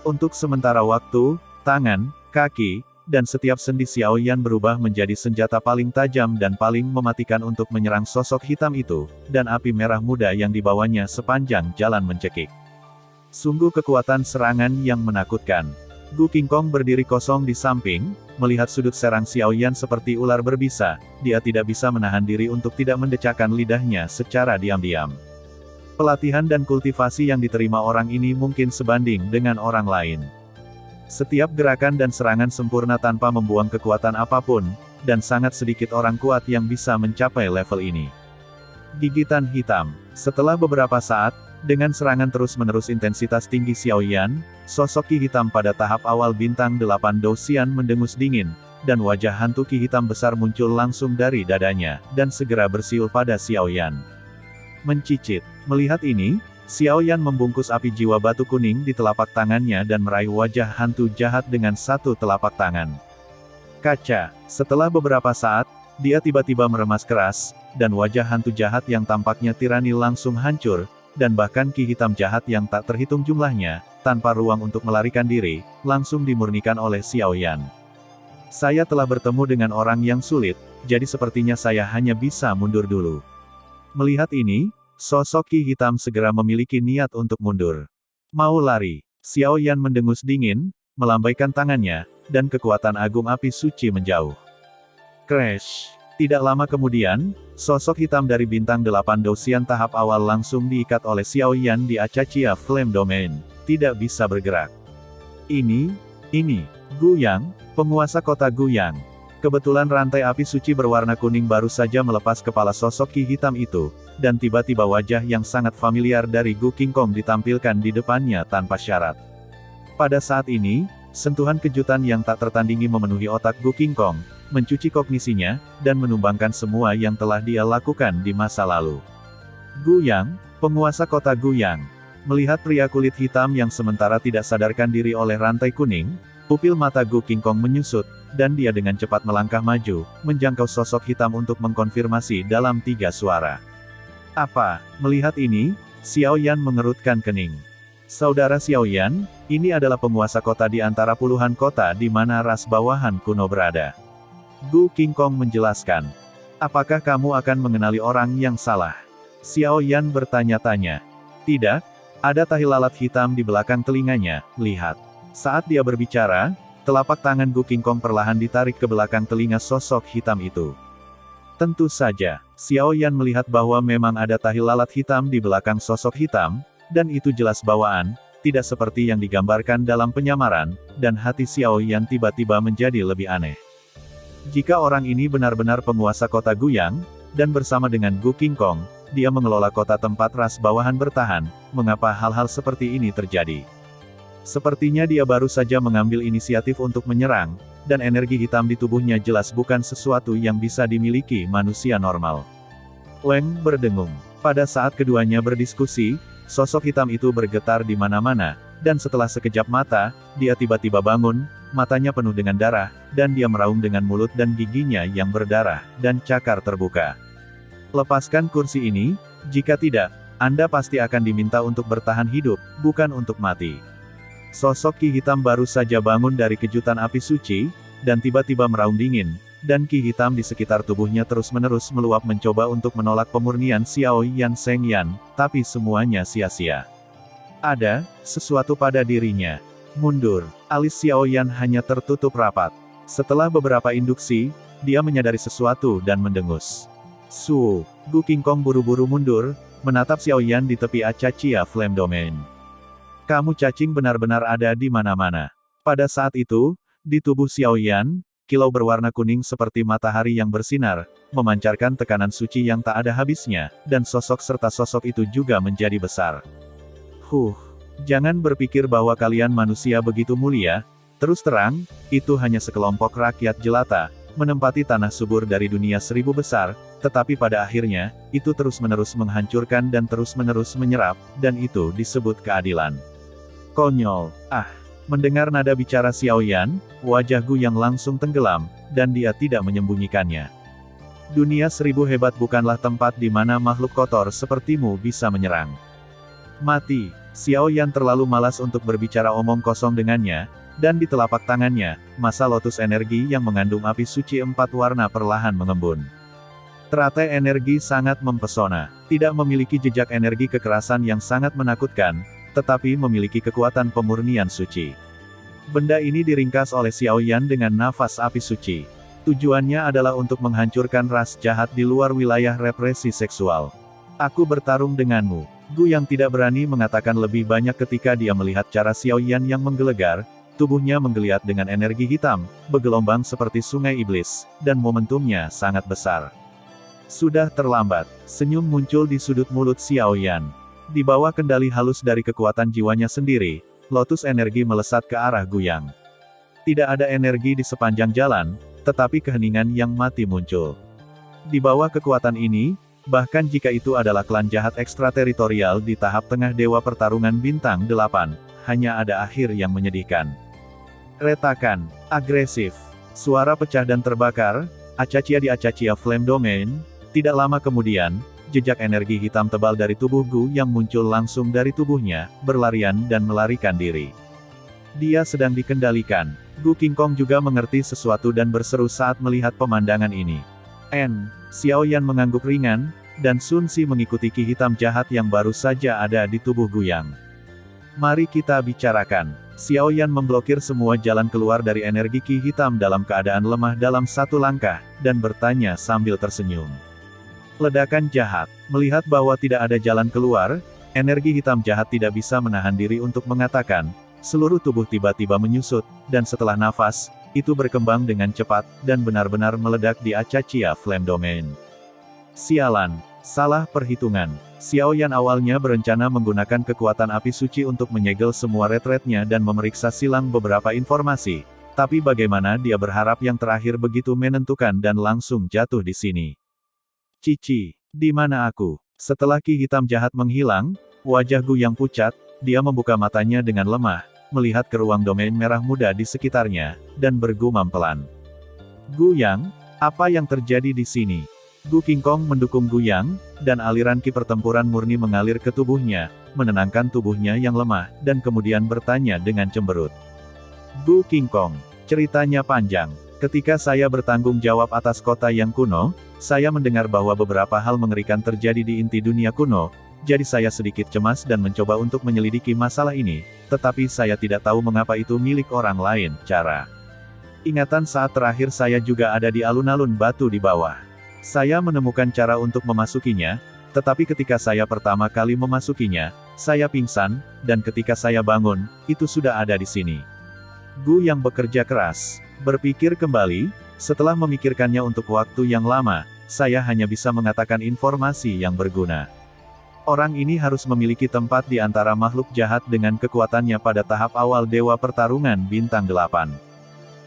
Untuk sementara waktu, tangan, kaki, dan setiap sendi Xiaoyan berubah menjadi senjata paling tajam dan paling mematikan untuk menyerang sosok hitam itu, dan api merah muda yang dibawanya sepanjang jalan mencekik. Sungguh kekuatan serangan yang menakutkan. Gu Qingkong berdiri kosong di samping, melihat sudut serang Xiaoyan seperti ular berbisa, dia tidak bisa menahan diri untuk tidak mendecakkan lidahnya secara diam-diam. Pelatihan dan kultivasi yang diterima orang ini mungkin sebanding dengan orang lain. Setiap gerakan dan serangan sempurna tanpa membuang kekuatan apapun, dan sangat sedikit orang kuat yang bisa mencapai level ini. Gigitan hitam. Setelah beberapa saat, dengan serangan terus-menerus intensitas tinggi Xiaoyan, sosok Ki hitam pada tahap awal bintang 8 Douxian mendengus dingin, dan wajah hantu Ki hitam besar muncul langsung dari dadanya, dan segera bersiul pada Xiaoyan. Mencicit. Melihat ini, Xiaoyan membungkus api jiwa batu kuning di telapak tangannya dan meraih wajah hantu jahat dengan satu telapak tangan. Kaca. Setelah beberapa saat, dia tiba-tiba meremas keras, dan wajah hantu jahat yang tampaknya tirani langsung hancur, dan bahkan Ki hitam jahat yang tak terhitung jumlahnya, tanpa ruang untuk melarikan diri, langsung dimurnikan oleh Xiaoyan. Saya telah bertemu dengan orang yang sulit, jadi sepertinya saya hanya bisa mundur dulu. Melihat ini, sosok Ki hitam segera memiliki niat untuk mundur. Mau lari. Xiaoyan mendengus dingin, melambaikan tangannya, dan kekuatan agung api suci menjauh. Crash. Tidak lama kemudian, sosok hitam dari bintang 8 Douxian tahap awal langsung diikat oleh Xiaoyan di Acachia Flame Domain. Tidak bisa bergerak. Ini, Guyang, penguasa kota Guyang. Kebetulan rantai api suci berwarna kuning baru saja melepas kepala sosok Ki hitam itu, dan tiba-tiba wajah yang sangat familiar dari Gu Qingkong ditampilkan di depannya tanpa syarat. Pada saat ini, sentuhan kejutan yang tak tertandingi memenuhi otak Gu Qingkong, mencuci kognisinya, dan menumbangkan semua yang telah dia lakukan di masa lalu. Guyang, penguasa kota Guyang. Melihat pria kulit hitam yang sementara tidak sadarkan diri oleh rantai kuning, pupil mata Gu Qingkong menyusut, dan dia dengan cepat melangkah maju, menjangkau sosok hitam untuk mengkonfirmasi dalam 3 suara. Apa? Melihat ini, Xiao Yan mengerutkan kening. Saudara Xiao Yan, ini adalah penguasa kota di antara puluhan kota di mana ras bawahan kuno berada. Gu Qingkong menjelaskan. Apakah kamu akan mengenali orang yang salah? Xiao Yan bertanya-tanya. Tidak, ada tahi lalat hitam di belakang telinganya, lihat. Saat dia berbicara, telapak tangan Gu Qingkong perlahan ditarik ke belakang telinga sosok hitam itu. Tentu saja, Xiao Yan melihat bahwa memang ada tahi lalat hitam di belakang sosok hitam, dan itu jelas bawaan, tidak seperti yang digambarkan dalam penyamaran, dan hati Xiao Yan tiba-tiba menjadi lebih aneh. Jika orang ini benar-benar penguasa kota Guyang, dan bersama dengan Gu Qingkong, dia mengelola kota tempat ras bawahan bertahan, mengapa hal-hal seperti ini terjadi? Sepertinya dia baru saja mengambil inisiatif untuk menyerang, dan energi hitam di tubuhnya jelas bukan sesuatu yang bisa dimiliki manusia normal. Leng berdengung. Pada saat keduanya berdiskusi, sosok hitam itu bergetar di mana-mana, dan setelah sekejap mata, dia tiba-tiba bangun, matanya penuh dengan darah, dan dia meraung dengan mulut dan giginya yang berdarah, dan cakar terbuka. Lepaskan kursi ini, jika tidak, Anda pasti akan diminta untuk bertahan hidup, bukan untuk mati. Sosok Ki Hitam baru saja bangun dari kejutan api suci, dan tiba-tiba meraung dingin, dan Ki Hitam di sekitar tubuhnya terus-menerus meluap mencoba untuk menolak pemurnian Xiao Yan Seng Yan, tapi semuanya sia-sia. Ada sesuatu pada dirinya. Mundur. Alis Xiao Yan hanya tertutup rapat. Setelah beberapa induksi, dia menyadari sesuatu dan mendengus. Su. Gu Qingkong buru-buru mundur, menatap Xiao Yan di tepi Acachia Flame Domain. Kamu cacing benar-benar ada di mana-mana. Pada saat itu, di tubuh Xiao Yan, kilau berwarna kuning seperti matahari yang bersinar, memancarkan tekanan suci yang tak ada habisnya, dan sosok serta sosok itu juga menjadi besar. Jangan berpikir bahwa kalian manusia begitu mulia, terus terang, itu hanya sekelompok rakyat jelata, menempati tanah subur dari dunia seribu besar, tetapi pada akhirnya, itu terus-menerus menghancurkan dan terus-menerus menyerap, dan itu disebut keadilan. Konyol. Mendengar nada bicara Xiao Yan, wajah Gu yang langsung tenggelam, dan dia tidak menyembunyikannya. Dunia seribu hebat bukanlah tempat di mana makhluk kotor sepertimu bisa menyerang. Mati. Xiao Yan terlalu malas untuk berbicara omong kosong dengannya, dan di telapak tangannya, masa lotus energi yang mengandung api suci 4 warna perlahan mengembun. Teratai energi sangat mempesona, tidak memiliki jejak energi kekerasan yang sangat menakutkan, tetapi memiliki kekuatan pemurnian suci. Benda ini diringkas oleh Xiao Yan dengan nafas api suci. Tujuannya adalah untuk menghancurkan ras jahat di luar wilayah represi seksual. Aku bertarung denganmu. Gu yang tidak berani mengatakan lebih banyak ketika dia melihat cara Xiao Yan yang menggelegar, tubuhnya menggeliat dengan energi hitam, bergelombang seperti sungai iblis, dan momentumnya sangat besar. Sudah terlambat. Senyum muncul di sudut mulut Xiao Yan. Di bawah kendali halus dari kekuatan jiwanya sendiri, lotus energi melesat ke arah Guyang. Tidak ada energi di sepanjang jalan, tetapi keheningan yang mati muncul. Di bawah kekuatan ini, bahkan jika itu adalah klan jahat ekstrateritorial di tahap tengah dewa pertarungan bintang 8, hanya ada akhir yang menyedihkan. Retakan, agresif, suara pecah dan terbakar, Acachia di Acachia Flame Domain. Tidak lama kemudian, jejak energi hitam tebal dari tubuh Gu yang muncul langsung dari tubuhnya, berlarian dan melarikan diri. Dia sedang dikendalikan. Gu Qingkong juga mengerti sesuatu dan berseru saat melihat pemandangan ini. Xiao Yan mengangguk ringan, dan Sun Si mengikuti ki hitam jahat yang baru saja ada di tubuh Guyang. Mari kita bicarakan. Xiao Yan memblokir semua jalan keluar dari energi ki hitam dalam keadaan lemah dalam satu langkah, dan bertanya sambil tersenyum. Ledakan jahat. Melihat bahwa tidak ada jalan keluar, energi hitam jahat tidak bisa menahan diri untuk mengatakan, seluruh tubuh tiba-tiba menyusut, dan setelah nafas, itu berkembang dengan cepat, dan benar-benar meledak di Acachia Flame Domain. Sialan. Salah perhitungan. Xiao Yan awalnya berencana menggunakan kekuatan api suci untuk menyegel semua retretnya dan memeriksa silang beberapa informasi, tapi bagaimana dia berharap yang terakhir begitu menentukan dan langsung jatuh di sini. Cici, di mana aku? Setelah ki hitam jahat menghilang, wajah Gu yang pucat, dia membuka matanya dengan lemah, melihat ke ruang domain merah muda di sekitarnya, dan bergumam pelan. Gu Yang, apa yang terjadi di sini? Gu Qingkong mendukung Gu Yang, dan aliran ki pertempuran murni mengalir ke tubuhnya, menenangkan tubuhnya yang lemah, dan kemudian bertanya dengan cemberut. Gu Qingkong, ceritanya panjang. Ketika saya bertanggung jawab atas kota yang kuno, saya mendengar bahwa beberapa hal mengerikan terjadi di inti dunia kuno, jadi saya sedikit cemas dan mencoba untuk menyelidiki masalah ini, tetapi saya tidak tahu mengapa itu milik orang lain. Ingatan saat terakhir saya juga ada di alun-alun batu di bawah. Saya menemukan cara untuk memasukinya, tetapi ketika saya pertama kali memasukinya, saya pingsan, dan ketika saya bangun, itu sudah ada di sini. Gu yang bekerja keras, berpikir kembali, setelah memikirkannya untuk waktu yang lama, saya hanya bisa mengatakan informasi yang berguna. Orang ini harus memiliki tempat di antara makhluk jahat dengan kekuatannya pada tahap awal Dewa Pertarungan Bintang 8.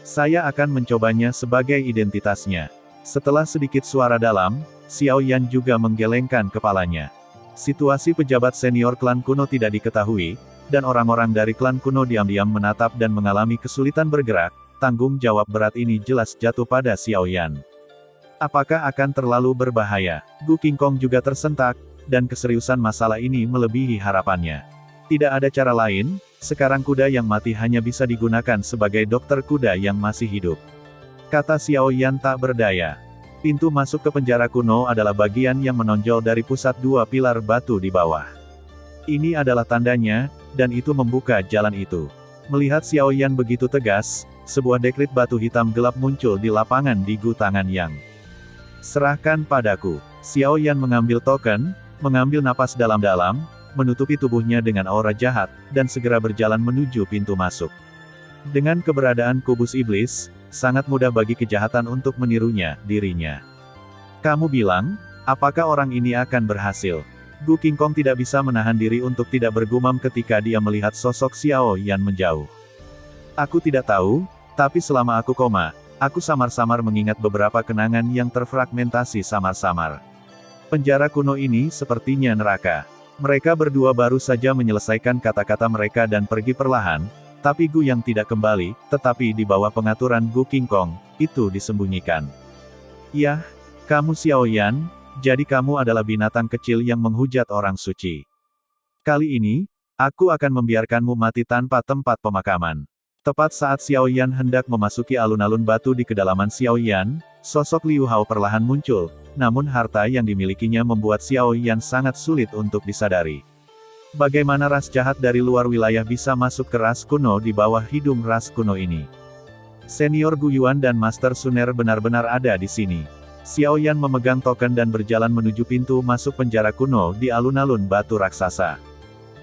Saya akan mencobanya sebagai identitasnya. Setelah sedikit suara dalam, Xiao Yan juga menggelengkan kepalanya. Situasi pejabat senior klan kuno tidak diketahui, dan orang-orang dari klan kuno diam-diam menatap dan mengalami kesulitan bergerak. Tanggung jawab berat ini jelas jatuh pada Xiao Yan. Apakah akan terlalu berbahaya? Gu Qingkong juga tersentak, dan keseriusan masalah ini melebihi harapannya. Tidak ada cara lain, sekarang kuda yang mati hanya bisa digunakan sebagai dokter kuda yang masih hidup. Kata Xiao Yan tak berdaya. Pintu masuk ke penjara kuno adalah bagian yang menonjol dari pusat dua pilar batu di bawah. Ini adalah tandanya, dan itu membuka jalan itu. Melihat Xiao Yan begitu tegas, sebuah dekrit batu hitam gelap muncul di lapangan di Gu tangan Yang. Serahkan padaku. Xiao Yan mengambil token, mengambil napas dalam-dalam, menutupi tubuhnya dengan aura jahat, dan segera berjalan menuju pintu masuk. Dengan keberadaan kubus iblis, sangat mudah bagi kejahatan untuk menirunya, dirinya. Kamu bilang, apakah orang ini akan berhasil? Gu Qingkong tidak bisa menahan diri untuk tidak bergumam ketika dia melihat sosok Xiao Yan menjauh. Aku tidak tahu, tapi selama aku koma, aku samar-samar mengingat beberapa kenangan yang terfragmentasi samar-samar. Penjara kuno ini sepertinya neraka. Mereka berdua baru saja menyelesaikan kata-kata mereka dan pergi perlahan, tapi Gu yang tidak kembali, tetapi di bawah pengaturan Gu Qingkong, itu disembunyikan. Yah, kamu Xiao Yan, jadi kamu adalah binatang kecil yang menghujat orang suci. Kali ini, aku akan membiarkanmu mati tanpa tempat pemakaman. Tepat saat Xiao Yan hendak memasuki alun-alun batu di kedalaman Xiao Yan, sosok Liu Hao perlahan muncul, namun harta yang dimilikinya membuat Xiao Yan sangat sulit untuk disadari. Bagaimana ras jahat dari luar wilayah bisa masuk ke ras kuno di bawah hidung ras kuno ini? Senior Gu Yuan dan Master Suner benar-benar ada di sini. Xiao Yan memegang token dan berjalan menuju pintu masuk penjara kuno di alun-alun batu raksasa.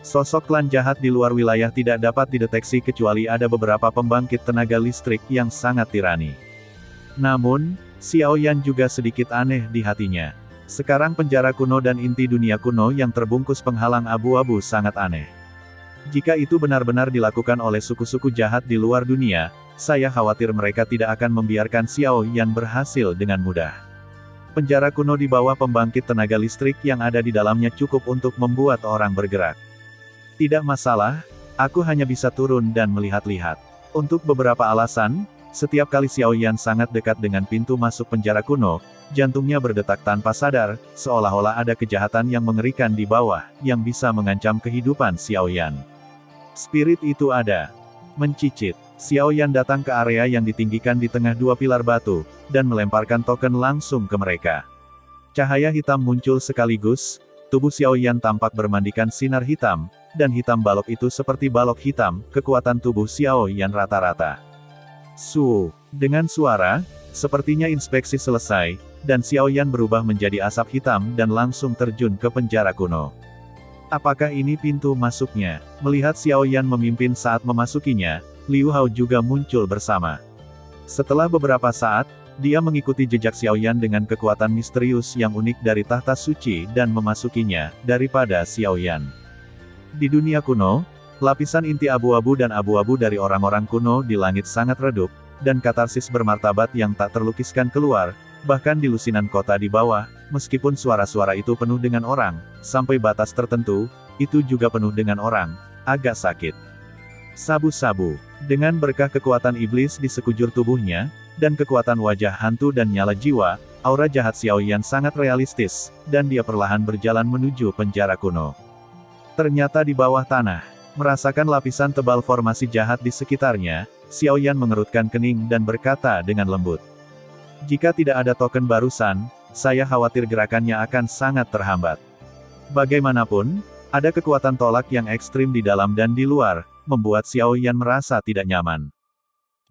Sosok klan jahat di luar wilayah tidak dapat dideteksi kecuali ada beberapa pembangkit tenaga listrik yang sangat tirani. Namun, Xiao Yan juga sedikit aneh di hatinya. Sekarang penjara kuno dan inti dunia kuno yang terbungkus penghalang abu-abu sangat aneh. Jika itu benar-benar dilakukan oleh suku-suku jahat di luar dunia, saya khawatir mereka tidak akan membiarkan Xiao Yan berhasil dengan mudah. Penjara kuno di bawah pembangkit tenaga listrik yang ada di dalamnya cukup untuk membuat orang bergerak. Tidak masalah, aku hanya bisa turun dan melihat-lihat. Untuk beberapa alasan, setiap kali Xiao Yan sangat dekat dengan pintu masuk penjara kuno, jantungnya berdetak tanpa sadar, seolah-olah ada kejahatan yang mengerikan di bawah, yang bisa mengancam kehidupan Xiao Yan. Spirit itu ada. Mencicit, Xiao Yan datang ke area yang ditinggikan di tengah dua pilar batu, dan melemparkan token langsung ke mereka. Cahaya hitam muncul sekaligus, tubuh Xiao Yan tampak bermandikan sinar hitam, dan hitam balok itu seperti balok hitam, kekuatan tubuh Xiao Yan rata-rata. Dengan suara, sepertinya inspeksi selesai, dan Xiao Yan berubah menjadi asap hitam dan langsung terjun ke penjara kuno. Apakah ini pintu masuknya? Melihat Xiao Yan memimpin saat memasukinya, Liu Hao juga muncul bersama. Setelah beberapa saat, dia mengikuti jejak Xiao Yan dengan kekuatan misterius yang unik dari tahta suci dan memasukinya, daripada Xiao Yan. Di dunia kuno, lapisan inti abu-abu dan abu-abu dari orang-orang kuno di langit sangat redup, dan katarsis bermartabat yang tak terlukiskan keluar, bahkan di lusinan kota di bawah, meskipun suara-suara itu penuh dengan orang, sampai batas tertentu, itu juga penuh dengan orang, agak sakit. Sabu-sabu, dengan berkah kekuatan iblis di sekujur tubuhnya, dan kekuatan wajah hantu dan nyala jiwa, aura jahat Xiao Yan sangat realistis, dan dia perlahan berjalan menuju penjara kuno. Ternyata di bawah tanah, merasakan lapisan tebal formasi jahat di sekitarnya, Xiao Yan mengerutkan kening dan berkata dengan lembut. Jika tidak ada token barusan, saya khawatir gerakannya akan sangat terhambat. Bagaimanapun, ada kekuatan tolak yang ekstrim di dalam dan di luar, membuat Xiao Yan merasa tidak nyaman.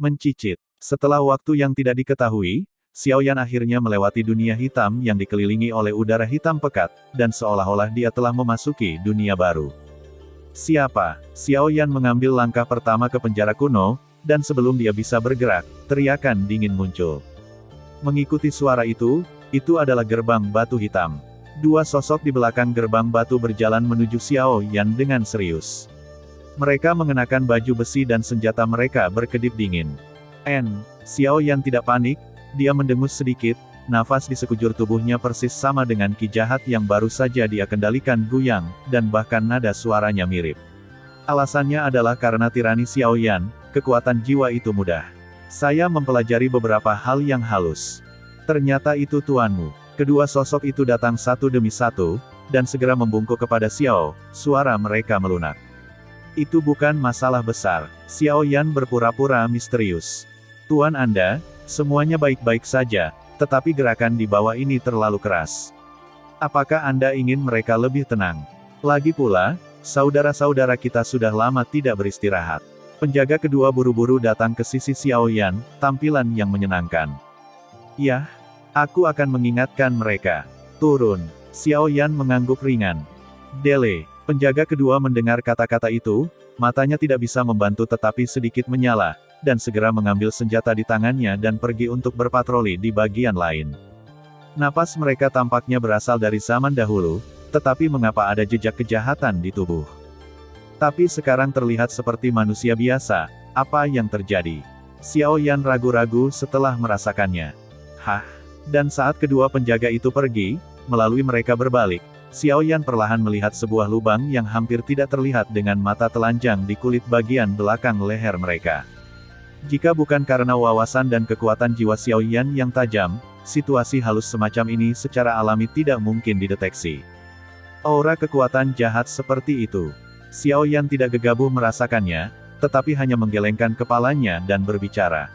Mencicit. Setelah waktu yang tidak diketahui, Xiao Yan akhirnya melewati dunia hitam yang dikelilingi oleh udara hitam pekat, dan seolah-olah dia telah memasuki dunia baru. Siapa? Xiao Yan mengambil langkah pertama ke penjara kuno, dan sebelum dia bisa bergerak, teriakan dingin muncul. Mengikuti suara itu adalah gerbang batu hitam. Dua sosok di belakang gerbang batu berjalan menuju Xiao Yan dengan serius. Mereka mengenakan baju besi dan senjata mereka berkedip dingin. Xiao Yan tidak panik. Dia mendengus sedikit, nafas di sekujur tubuhnya persis sama dengan ki jahat yang baru saja dia kendalikan Guyang, dan bahkan nada suaranya mirip. Alasannya adalah karena tirani Xiao Yan, kekuatan jiwa itu mudah. Saya mempelajari beberapa hal yang halus. Ternyata itu tuanmu. Kedua sosok itu datang satu demi satu, dan segera membungkuk kepada Xiao, suara mereka melunak. Itu bukan masalah besar. Xiao Yan berpura-pura misterius. Tuan Anda, semuanya baik-baik saja, tetapi gerakan di bawah ini terlalu keras. Apakah Anda ingin mereka lebih tenang? Lagi pula, saudara-saudara kita sudah lama tidak beristirahat. Penjaga kedua buru-buru datang ke sisi Xiao Yan, tampilan yang menyenangkan. Yah, aku akan mengingatkan mereka. Turun. Xiao Yan mengangguk ringan. Dele. Penjaga kedua mendengar kata-kata itu, matanya tidak bisa membantu tetapi sedikit menyala, dan segera mengambil senjata di tangannya dan pergi untuk berpatroli di bagian lain. Napas mereka tampaknya berasal dari zaman dahulu, tetapi mengapa ada jejak kejahatan di tubuh? Tapi sekarang terlihat seperti manusia biasa, apa yang terjadi? Xiao Yan ragu-ragu setelah merasakannya. Hah? Dan saat kedua penjaga itu pergi, melalui mereka berbalik, Xiao Yan perlahan melihat sebuah lubang yang hampir tidak terlihat dengan mata telanjang di kulit bagian belakang leher mereka. Jika bukan karena wawasan dan kekuatan jiwa Xiao Yan yang tajam, situasi halus semacam ini secara alami tidak mungkin dideteksi. Aura kekuatan jahat seperti itu. Xiao Yan tidak gegabah merasakannya, tetapi hanya menggelengkan kepalanya dan berbicara.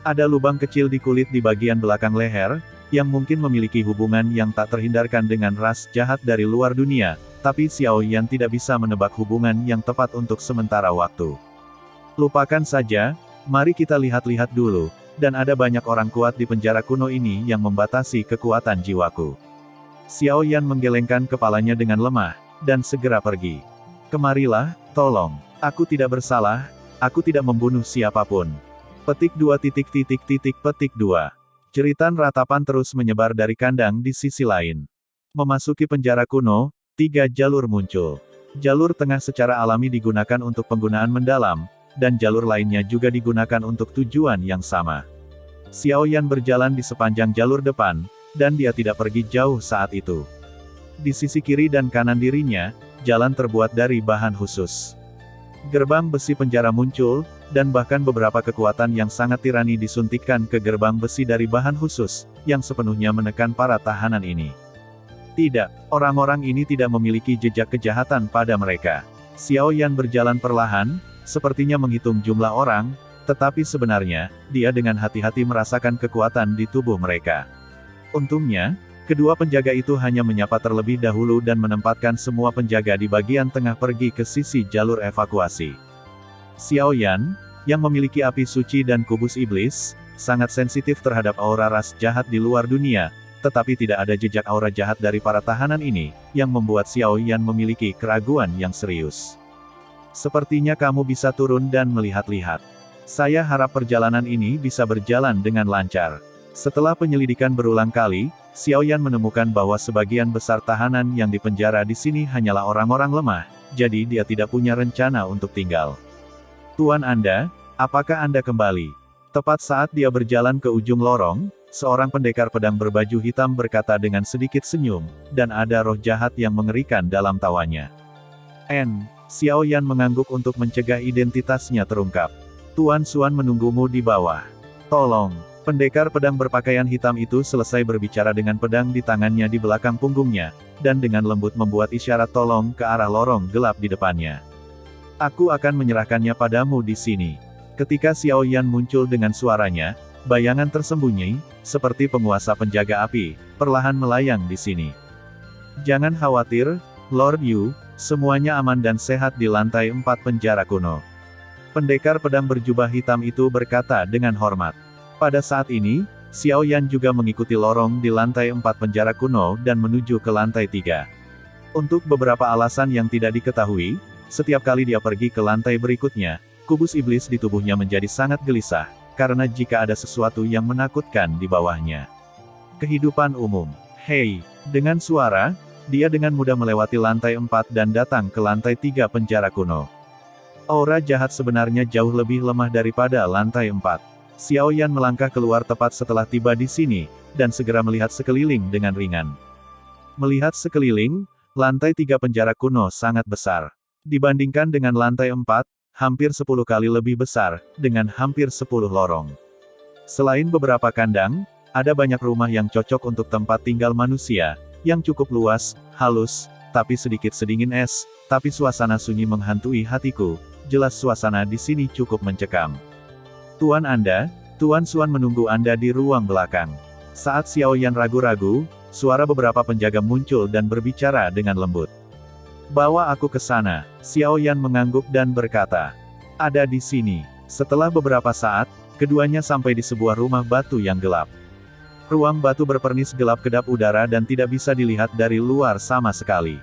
Ada lubang kecil di kulit di bagian belakang leher, yang mungkin memiliki hubungan yang tak terhindarkan dengan ras jahat dari luar dunia, tapi Xiao Yan tidak bisa menebak hubungan yang tepat untuk sementara waktu. Lupakan saja. Mari kita lihat-lihat dulu, dan ada banyak orang kuat di penjara kuno ini yang membatasi kekuatan jiwaku. Xiao Yan menggelengkan kepalanya dengan lemah, dan segera pergi. Kemarilah, tolong. Aku tidak bersalah, aku tidak membunuh siapapun. Petik 2. Petik 2. Jeritan ratapan terus menyebar dari kandang di sisi lain. Memasuki penjara kuno, 3 jalur muncul. Jalur tengah secara alami digunakan untuk penggunaan mendalam, dan jalur lainnya juga digunakan untuk tujuan yang sama. Xiao Yan berjalan di sepanjang jalur depan, dan dia tidak pergi jauh saat itu. Di sisi kiri dan kanan dirinya, jalan terbuat dari bahan khusus. Gerbang besi penjara muncul, dan bahkan beberapa kekuatan yang sangat tirani disuntikkan ke gerbang besi dari bahan khusus, yang sepenuhnya menekan para tahanan ini. Tidak, orang-orang ini tidak memiliki jejak kejahatan pada mereka. Xiao Yan berjalan perlahan, sepertinya menghitung jumlah orang, tetapi sebenarnya, dia dengan hati-hati merasakan kekuatan di tubuh mereka. Untungnya, kedua penjaga itu hanya menyapa terlebih dahulu dan menempatkan semua penjaga di bagian tengah pergi ke sisi jalur evakuasi. Xiao Yan, yang memiliki api suci dan kubus iblis, sangat sensitif terhadap aura ras jahat di luar dunia, tetapi tidak ada jejak aura jahat dari para tahanan ini, yang membuat Xiao Yan memiliki keraguan yang serius. Sepertinya kamu bisa turun dan melihat-lihat. Saya harap perjalanan ini bisa berjalan dengan lancar. Setelah penyelidikan berulang kali, Xiao Yan menemukan bahwa sebagian besar tahanan yang dipenjara di sini hanyalah orang-orang lemah, jadi dia tidak punya rencana untuk tinggal. Tuan Anda, apakah Anda kembali? Tepat saat dia berjalan ke ujung lorong, seorang pendekar pedang berbaju hitam berkata dengan sedikit senyum, dan ada roh jahat yang mengerikan dalam tawanya. Xiao Yan mengangguk untuk mencegah identitasnya terungkap. Tuan Xuan menunggumu di bawah. Tolong. Pendekar pedang berpakaian hitam itu selesai berbicara dengan pedang di tangannya di belakang punggungnya, dan dengan lembut membuat isyarat tolong ke arah lorong gelap di depannya. Aku akan menyerahkannya padamu di sini. Ketika Xiao Yan muncul dengan suaranya, bayangan tersembunyi, seperti penguasa penjaga api, perlahan melayang di sini. Jangan khawatir, Lord Yu, semuanya aman dan sehat di lantai 4 penjara kuno. Pendekar pedang berjubah hitam itu berkata dengan hormat. Pada saat ini, Xiao Yan juga mengikuti lorong di lantai 4 penjara kuno dan menuju ke lantai 3. Untuk beberapa alasan yang tidak diketahui, setiap kali dia pergi ke lantai berikutnya, kubus iblis di tubuhnya menjadi sangat gelisah, karena jika ada sesuatu yang menakutkan di bawahnya. Kehidupan umum. Hei, dengan suara, dia dengan mudah melewati lantai 4 dan datang ke lantai 3 penjara kuno. Aura jahat sebenarnya jauh lebih lemah daripada lantai 4. Xiao Yan melangkah keluar tepat setelah tiba di sini, dan segera melihat sekeliling dengan ringan. Melihat sekeliling, lantai 3 penjara kuno sangat besar. Dibandingkan dengan lantai 4, hampir 10 kali lebih besar, dengan hampir 10 lorong. Selain beberapa kandang, ada banyak rumah yang cocok untuk tempat tinggal manusia, yang cukup luas, halus, tapi sedikit sedingin es, tapi suasana sunyi menghantui hatiku, jelas suasana di sini cukup mencekam. Tuan Anda, Tuan Xuan menunggu Anda di ruang belakang. Saat Xiao Yan ragu-ragu, suara beberapa penjaga muncul dan berbicara dengan lembut. Bawa aku ke sana, Xiao Yan mengangguk dan berkata. Ada di sini. Setelah beberapa saat, keduanya sampai di sebuah rumah batu yang gelap. Ruang batu berpernis gelap kedap udara dan tidak bisa dilihat dari luar sama sekali.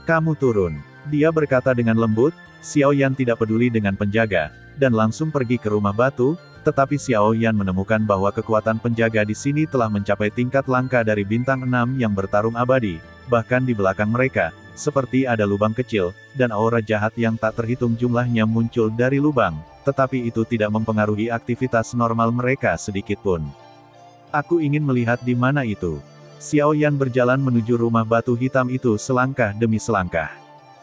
Kamu turun. Dia berkata dengan lembut. Xiao Yan tidak peduli dengan penjaga, dan langsung pergi ke rumah batu, tetapi Xiao Yan menemukan bahwa kekuatan penjaga di sini telah mencapai tingkat langka dari bintang 6 yang bertarung abadi, bahkan di belakang mereka, seperti ada lubang kecil, dan aura jahat yang tak terhitung jumlahnya muncul dari lubang, tetapi itu tidak mempengaruhi aktivitas normal mereka sedikitpun. Aku ingin melihat di mana itu. Xiao Yan berjalan menuju rumah batu hitam itu selangkah demi selangkah.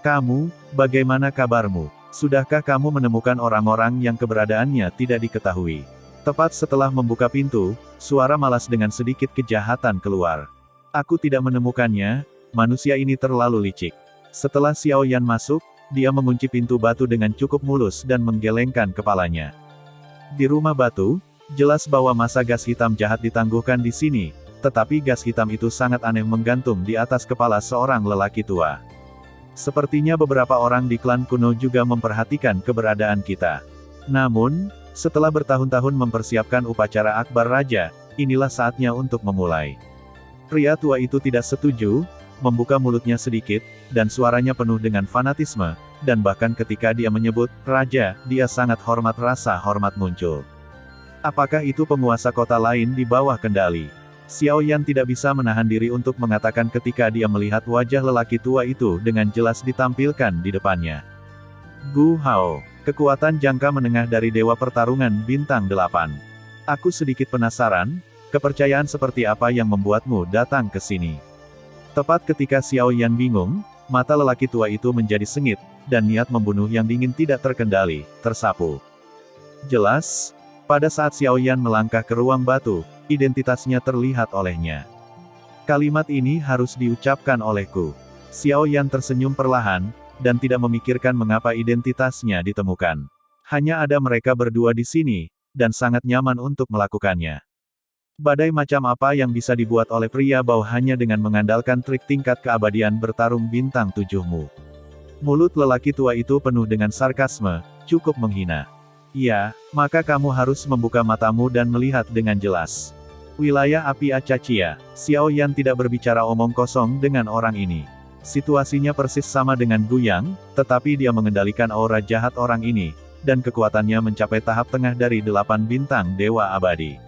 Kamu, bagaimana kabarmu? Sudahkah kamu menemukan orang-orang yang keberadaannya tidak diketahui? Tepat setelah membuka pintu, suara malas dengan sedikit kejahatan keluar. Aku tidak menemukannya, manusia ini terlalu licik. Setelah Xiao Yan masuk, dia mengunci pintu batu dengan cukup mulus dan menggelengkan kepalanya. Di rumah batu, jelas bahwa masa gas hitam jahat ditangguhkan di sini, tetapi gas hitam itu sangat aneh menggantung di atas kepala seorang lelaki tua. Sepertinya beberapa orang di klan kuno juga memperhatikan keberadaan kita. Namun, setelah bertahun-tahun mempersiapkan upacara akbar raja, inilah saatnya untuk memulai. Pria tua itu tidak setuju, membuka mulutnya sedikit, dan suaranya penuh dengan fanatisme, dan bahkan ketika dia menyebut, Raja, dia sangat hormat rasa hormat muncul. Apakah itu penguasa kota lain di bawah kendali? Xiao Yan tidak bisa menahan diri untuk mengatakan ketika dia melihat wajah lelaki tua itu dengan jelas ditampilkan di depannya. Gu Hao, kekuatan jangka menengah dari Dewa Pertarungan Bintang 8. Aku sedikit penasaran, kepercayaan seperti apa yang membuatmu datang ke sini? Tepat ketika Xiao Yan bingung, mata lelaki tua itu menjadi sengit, dan niat membunuh yang dingin tidak terkendali, tersapu. Jelas, pada saat Xiao Yan melangkah ke ruang batu, identitasnya terlihat olehnya. Kalimat ini harus diucapkan olehku. Xiao Yan tersenyum perlahan, dan tidak memikirkan mengapa identitasnya ditemukan. Hanya ada mereka berdua di sini, dan sangat nyaman untuk melakukannya. Badai macam apa yang bisa dibuat oleh pria bau hanya dengan mengandalkan trik tingkat keabadian bertarung bintang 7-mu. Mulut lelaki tua itu penuh dengan sarkasme, cukup menghina. Ya, maka kamu harus membuka matamu dan melihat dengan jelas. Wilayah api Acachia. Xiao Yan tidak berbicara omong kosong dengan orang ini. Situasinya persis sama dengan Gu Yang, tetapi dia mengendalikan aura jahat orang ini, dan kekuatannya mencapai tahap tengah dari 8 bintang Dewa Abadi.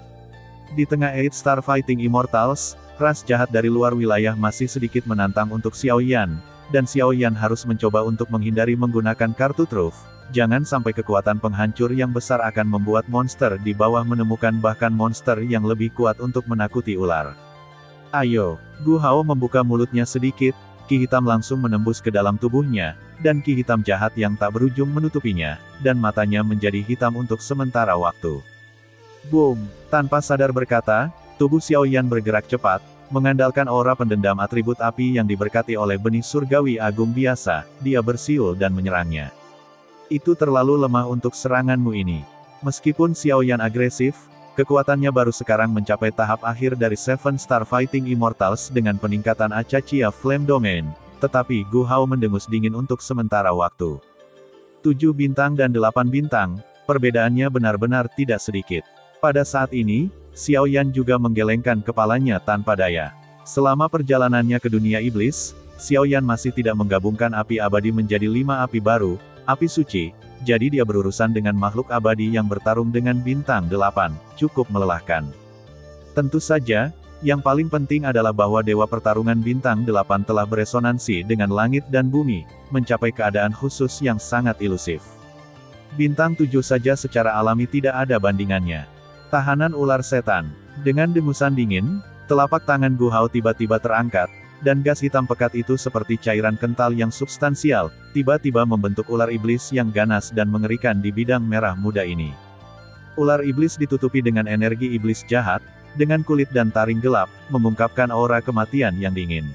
Di tengah 8 Star Fighting Immortals, ras jahat dari luar wilayah masih sedikit menantang untuk Xiao Yan, dan Xiao Yan harus mencoba untuk menghindari menggunakan kartu truf. Jangan sampai kekuatan penghancur yang besar akan membuat monster di bawah menemukan bahkan monster yang lebih kuat untuk menakuti ular. Ayo, Gu Hao membuka mulutnya sedikit, ki hitam langsung menembus ke dalam tubuhnya, dan ki hitam jahat yang tak berujung menutupinya, dan matanya menjadi hitam untuk sementara waktu. Boom! Tanpa sadar berkata, tubuh Xiao Yan bergerak cepat, mengandalkan aura pendendam atribut api yang diberkati oleh benih surgawi agung biasa, dia bersiul dan menyerangnya. Itu terlalu lemah untuk seranganmu ini. Meskipun Xiao Yan agresif, kekuatannya baru sekarang mencapai tahap akhir dari Seven Star Fighting Immortals dengan peningkatan Acachia Flame Domain, tetapi Gu Hao mendengus dingin untuk sementara waktu. 7 bintang dan 8 bintang, perbedaannya benar-benar tidak sedikit. Pada saat ini, Xiao Yan juga menggelengkan kepalanya tanpa daya. Selama perjalanannya ke dunia iblis, Xiao Yan masih tidak menggabungkan api abadi menjadi 5 api baru, api suci, jadi dia berurusan dengan makhluk abadi yang bertarung dengan bintang 8, cukup melelahkan. Tentu saja, yang paling penting adalah bahwa dewa pertarungan bintang 8 telah beresonansi dengan langit dan bumi, mencapai keadaan khusus yang sangat ilusif. Bintang 7 saja secara alami tidak ada bandingannya. Tahanan ular setan. Dengan dengusan dingin, telapak tangan Gu Hao tiba-tiba terangkat, dan gas hitam pekat itu seperti cairan kental yang substansial, tiba-tiba membentuk ular iblis yang ganas dan mengerikan di bidang merah muda ini. Ular iblis ditutupi dengan energi iblis jahat, dengan kulit dan taring gelap, mengungkapkan aura kematian yang dingin.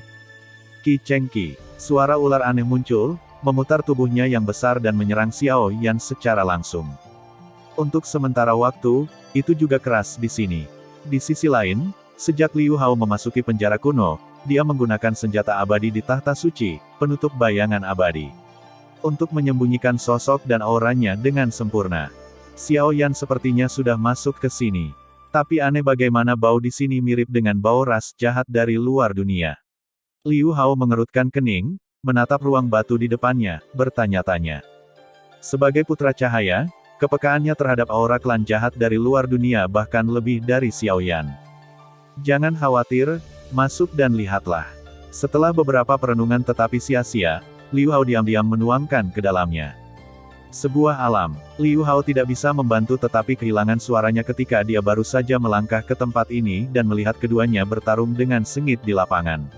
Ki Cheng Ki. Suara ular aneh muncul, memutar tubuhnya yang besar dan menyerang Xiao Yan secara langsung. Untuk sementara waktu, itu juga keras di sini. Di sisi lain, sejak Liu Hao memasuki penjara kuno, dia menggunakan senjata abadi di tahta suci, penutup bayangan abadi. Untuk menyembunyikan sosok dan auranya dengan sempurna. Xiao Yan sepertinya sudah masuk ke sini. Tapi aneh bagaimana bau di sini mirip dengan bau ras jahat dari luar dunia. Liu Hao mengerutkan kening, menatap ruang batu di depannya, bertanya-tanya. Sebagai putra cahaya, kepekaannya terhadap aura klan jahat dari luar dunia bahkan lebih dari Xiao Yan. Jangan khawatir, masuk dan lihatlah. Setelah beberapa perenungan tetapi sia-sia, Liu Hao diam-diam menuangkan ke dalamnya. Sebuah alam. Liu Hao tidak bisa membantu tetapi kehilangan suaranya ketika dia baru saja melangkah ke tempat ini dan melihat keduanya bertarung dengan sengit di lapangan.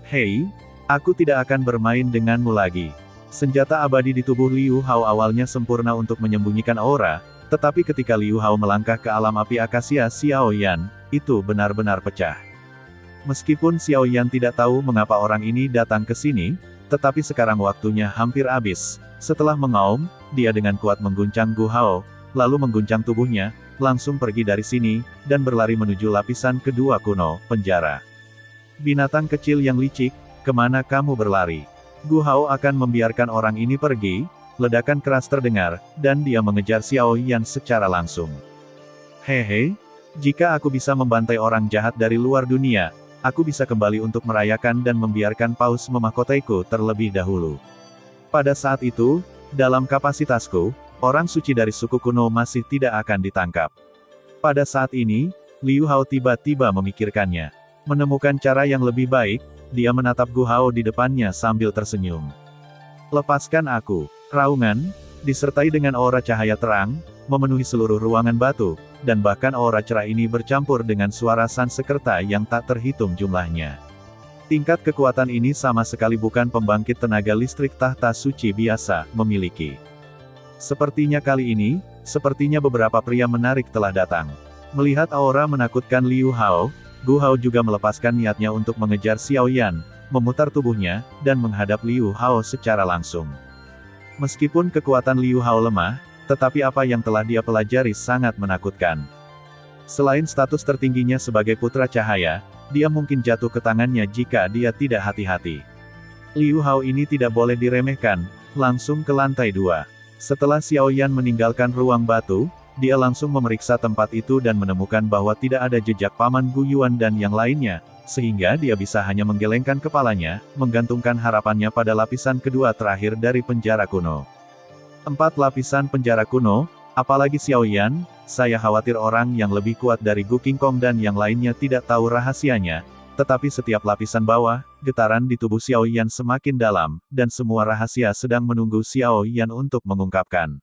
Hei, aku tidak akan bermain denganmu lagi. Senjata abadi di tubuh Liu Hao awalnya sempurna untuk menyembunyikan aura, tetapi ketika Liu Hao melangkah ke alam api akasia Xiao Yan, itu benar-benar pecah. Meskipun Xiao Yan tidak tahu mengapa orang ini datang ke sini, tetapi sekarang waktunya hampir habis. Setelah mengaum, dia dengan kuat mengguncang Gu Hao, lalu mengguncang tubuhnya, langsung pergi dari sini, dan berlari menuju lapisan kedua kuno, penjara. Binatang kecil yang licik, kemana kamu berlari? Gu Hao akan membiarkan orang ini pergi, ledakan keras terdengar, dan dia mengejar Xiao Yan secara langsung. Hehe, jika aku bisa membantai orang jahat dari luar dunia, aku bisa kembali untuk merayakan dan membiarkan Paus memahkotaiku terlebih dahulu. Pada saat itu, dalam kapasitasku, orang suci dari suku kuno masih tidak akan ditangkap. Pada saat ini, Liu Hao tiba-tiba memikirkannya. Menemukan cara yang lebih baik, dia menatap Gu Hao di depannya sambil tersenyum. Lepaskan aku. Raungan, disertai dengan aura cahaya terang, memenuhi seluruh ruangan batu, dan bahkan aura cerah ini bercampur dengan suara Sansekerta yang tak terhitung jumlahnya. Tingkat kekuatan ini sama sekali bukan pembangkit tenaga listrik tahta suci biasa memiliki. Sepertinya kali ini, sepertinya beberapa pria menarik telah datang. Melihat aura menakutkan Liu Hao, Gu Hao juga melepaskan niatnya untuk mengejar Xiao Yan, memutar tubuhnya, dan menghadap Liu Hao secara langsung. Meskipun kekuatan Liu Hao lemah, tetapi apa yang telah dia pelajari sangat menakutkan. Selain status tertingginya sebagai putra cahaya, dia mungkin jatuh ke tangannya jika dia tidak hati-hati. Liu Hao ini tidak boleh diremehkan, langsung ke lantai 2. Setelah Xiao Yan meninggalkan ruang batu, dia langsung memeriksa tempat itu dan menemukan bahwa tidak ada jejak Paman Gu Yuan dan yang lainnya, sehingga dia bisa hanya menggelengkan kepalanya, menggantungkan harapannya pada lapisan kedua terakhir dari penjara kuno. 4 lapisan penjara kuno, apalagi Xiao Yan, saya khawatir orang yang lebih kuat dari Gu King Kong dan yang lainnya tidak tahu rahasianya, tetapi setiap lapisan bawah, getaran di tubuh Xiao Yan semakin dalam, dan semua rahasia sedang menunggu Xiao Yan untuk mengungkapkan.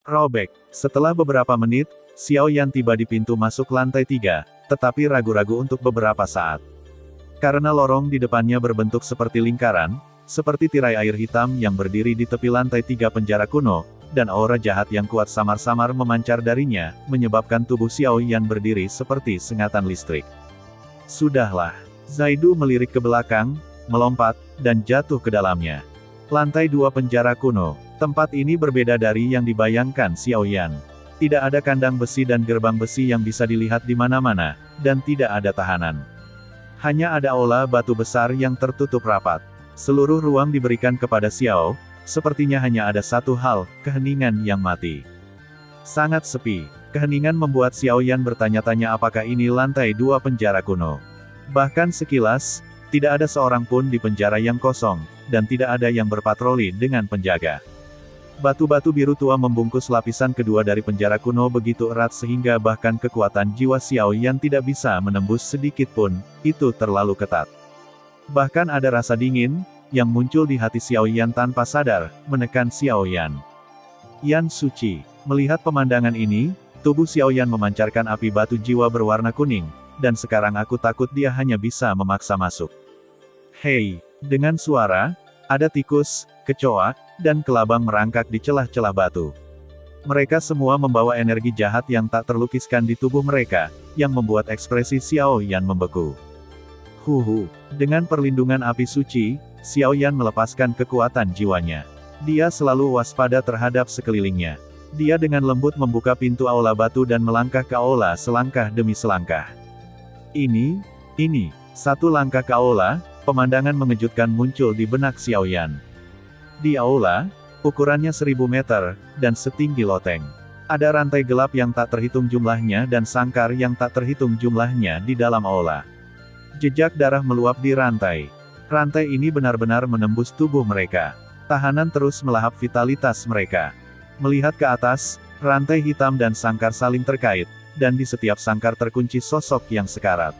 Robek. Setelah beberapa menit, Xiao Yan tiba di pintu masuk lantai 3, tetapi ragu-ragu untuk beberapa saat. Karena lorong di depannya berbentuk seperti lingkaran, seperti tirai air hitam yang berdiri di tepi lantai 3 penjara kuno, dan aura jahat yang kuat samar-samar memancar darinya, menyebabkan tubuh Xiao Yan berdiri seperti sengatan listrik. Sudahlah. Zaidu melirik ke belakang, melompat, dan jatuh ke dalamnya. Lantai 2 penjara kuno. Tempat ini berbeda dari yang dibayangkan Xiao Yan. Tidak ada kandang besi dan gerbang besi yang bisa dilihat di mana-mana, dan tidak ada tahanan. Hanya ada aula batu besar yang tertutup rapat. Seluruh ruang diberikan kepada Xiao, sepertinya hanya ada satu hal, keheningan yang mati. Sangat sepi. Keheningan membuat Xiao Yan bertanya-tanya apakah ini lantai 2 penjara kuno. Bahkan sekilas, tidak ada seorang pun di penjara yang kosong, dan tidak ada yang berpatroli dengan penjaga. Batu-batu biru tua membungkus lapisan kedua dari penjara kuno begitu erat sehingga bahkan kekuatan jiwa Xiao Yan tidak bisa menembus sedikit pun, itu terlalu ketat. Bahkan ada rasa dingin, yang muncul di hati Xiao Yan tanpa sadar, menekan Xiao Yan. Yan suci. Melihat pemandangan ini, tubuh Xiao Yan memancarkan api batu jiwa berwarna kuning, dan sekarang aku takut dia hanya bisa memaksa masuk. Hei, dengan suara, ada tikus, kecoa, dan kelabang merangkak di celah-celah batu. Mereka semua membawa energi jahat yang tak terlukiskan di tubuh mereka, yang membuat ekspresi Xiao Yan membeku. Dengan perlindungan api suci, Xiao Yan melepaskan kekuatan jiwanya. Dia selalu waspada terhadap sekelilingnya. Dia dengan lembut membuka pintu aula batu dan melangkah ke aula selangkah demi selangkah. Ini, satu langkah ke aula, pemandangan mengejutkan muncul di benak Xiao Yan. Di aula, ukurannya 1000 meter, dan setinggi loteng. Ada rantai gelap yang tak terhitung jumlahnya dan sangkar yang tak terhitung jumlahnya di dalam aula. Jejak darah meluap di rantai. Rantai ini benar-benar menembus tubuh mereka. Tahanan terus melahap vitalitas mereka. Melihat ke atas, rantai hitam dan sangkar saling terkait, dan di setiap sangkar terkunci sosok yang sekarat.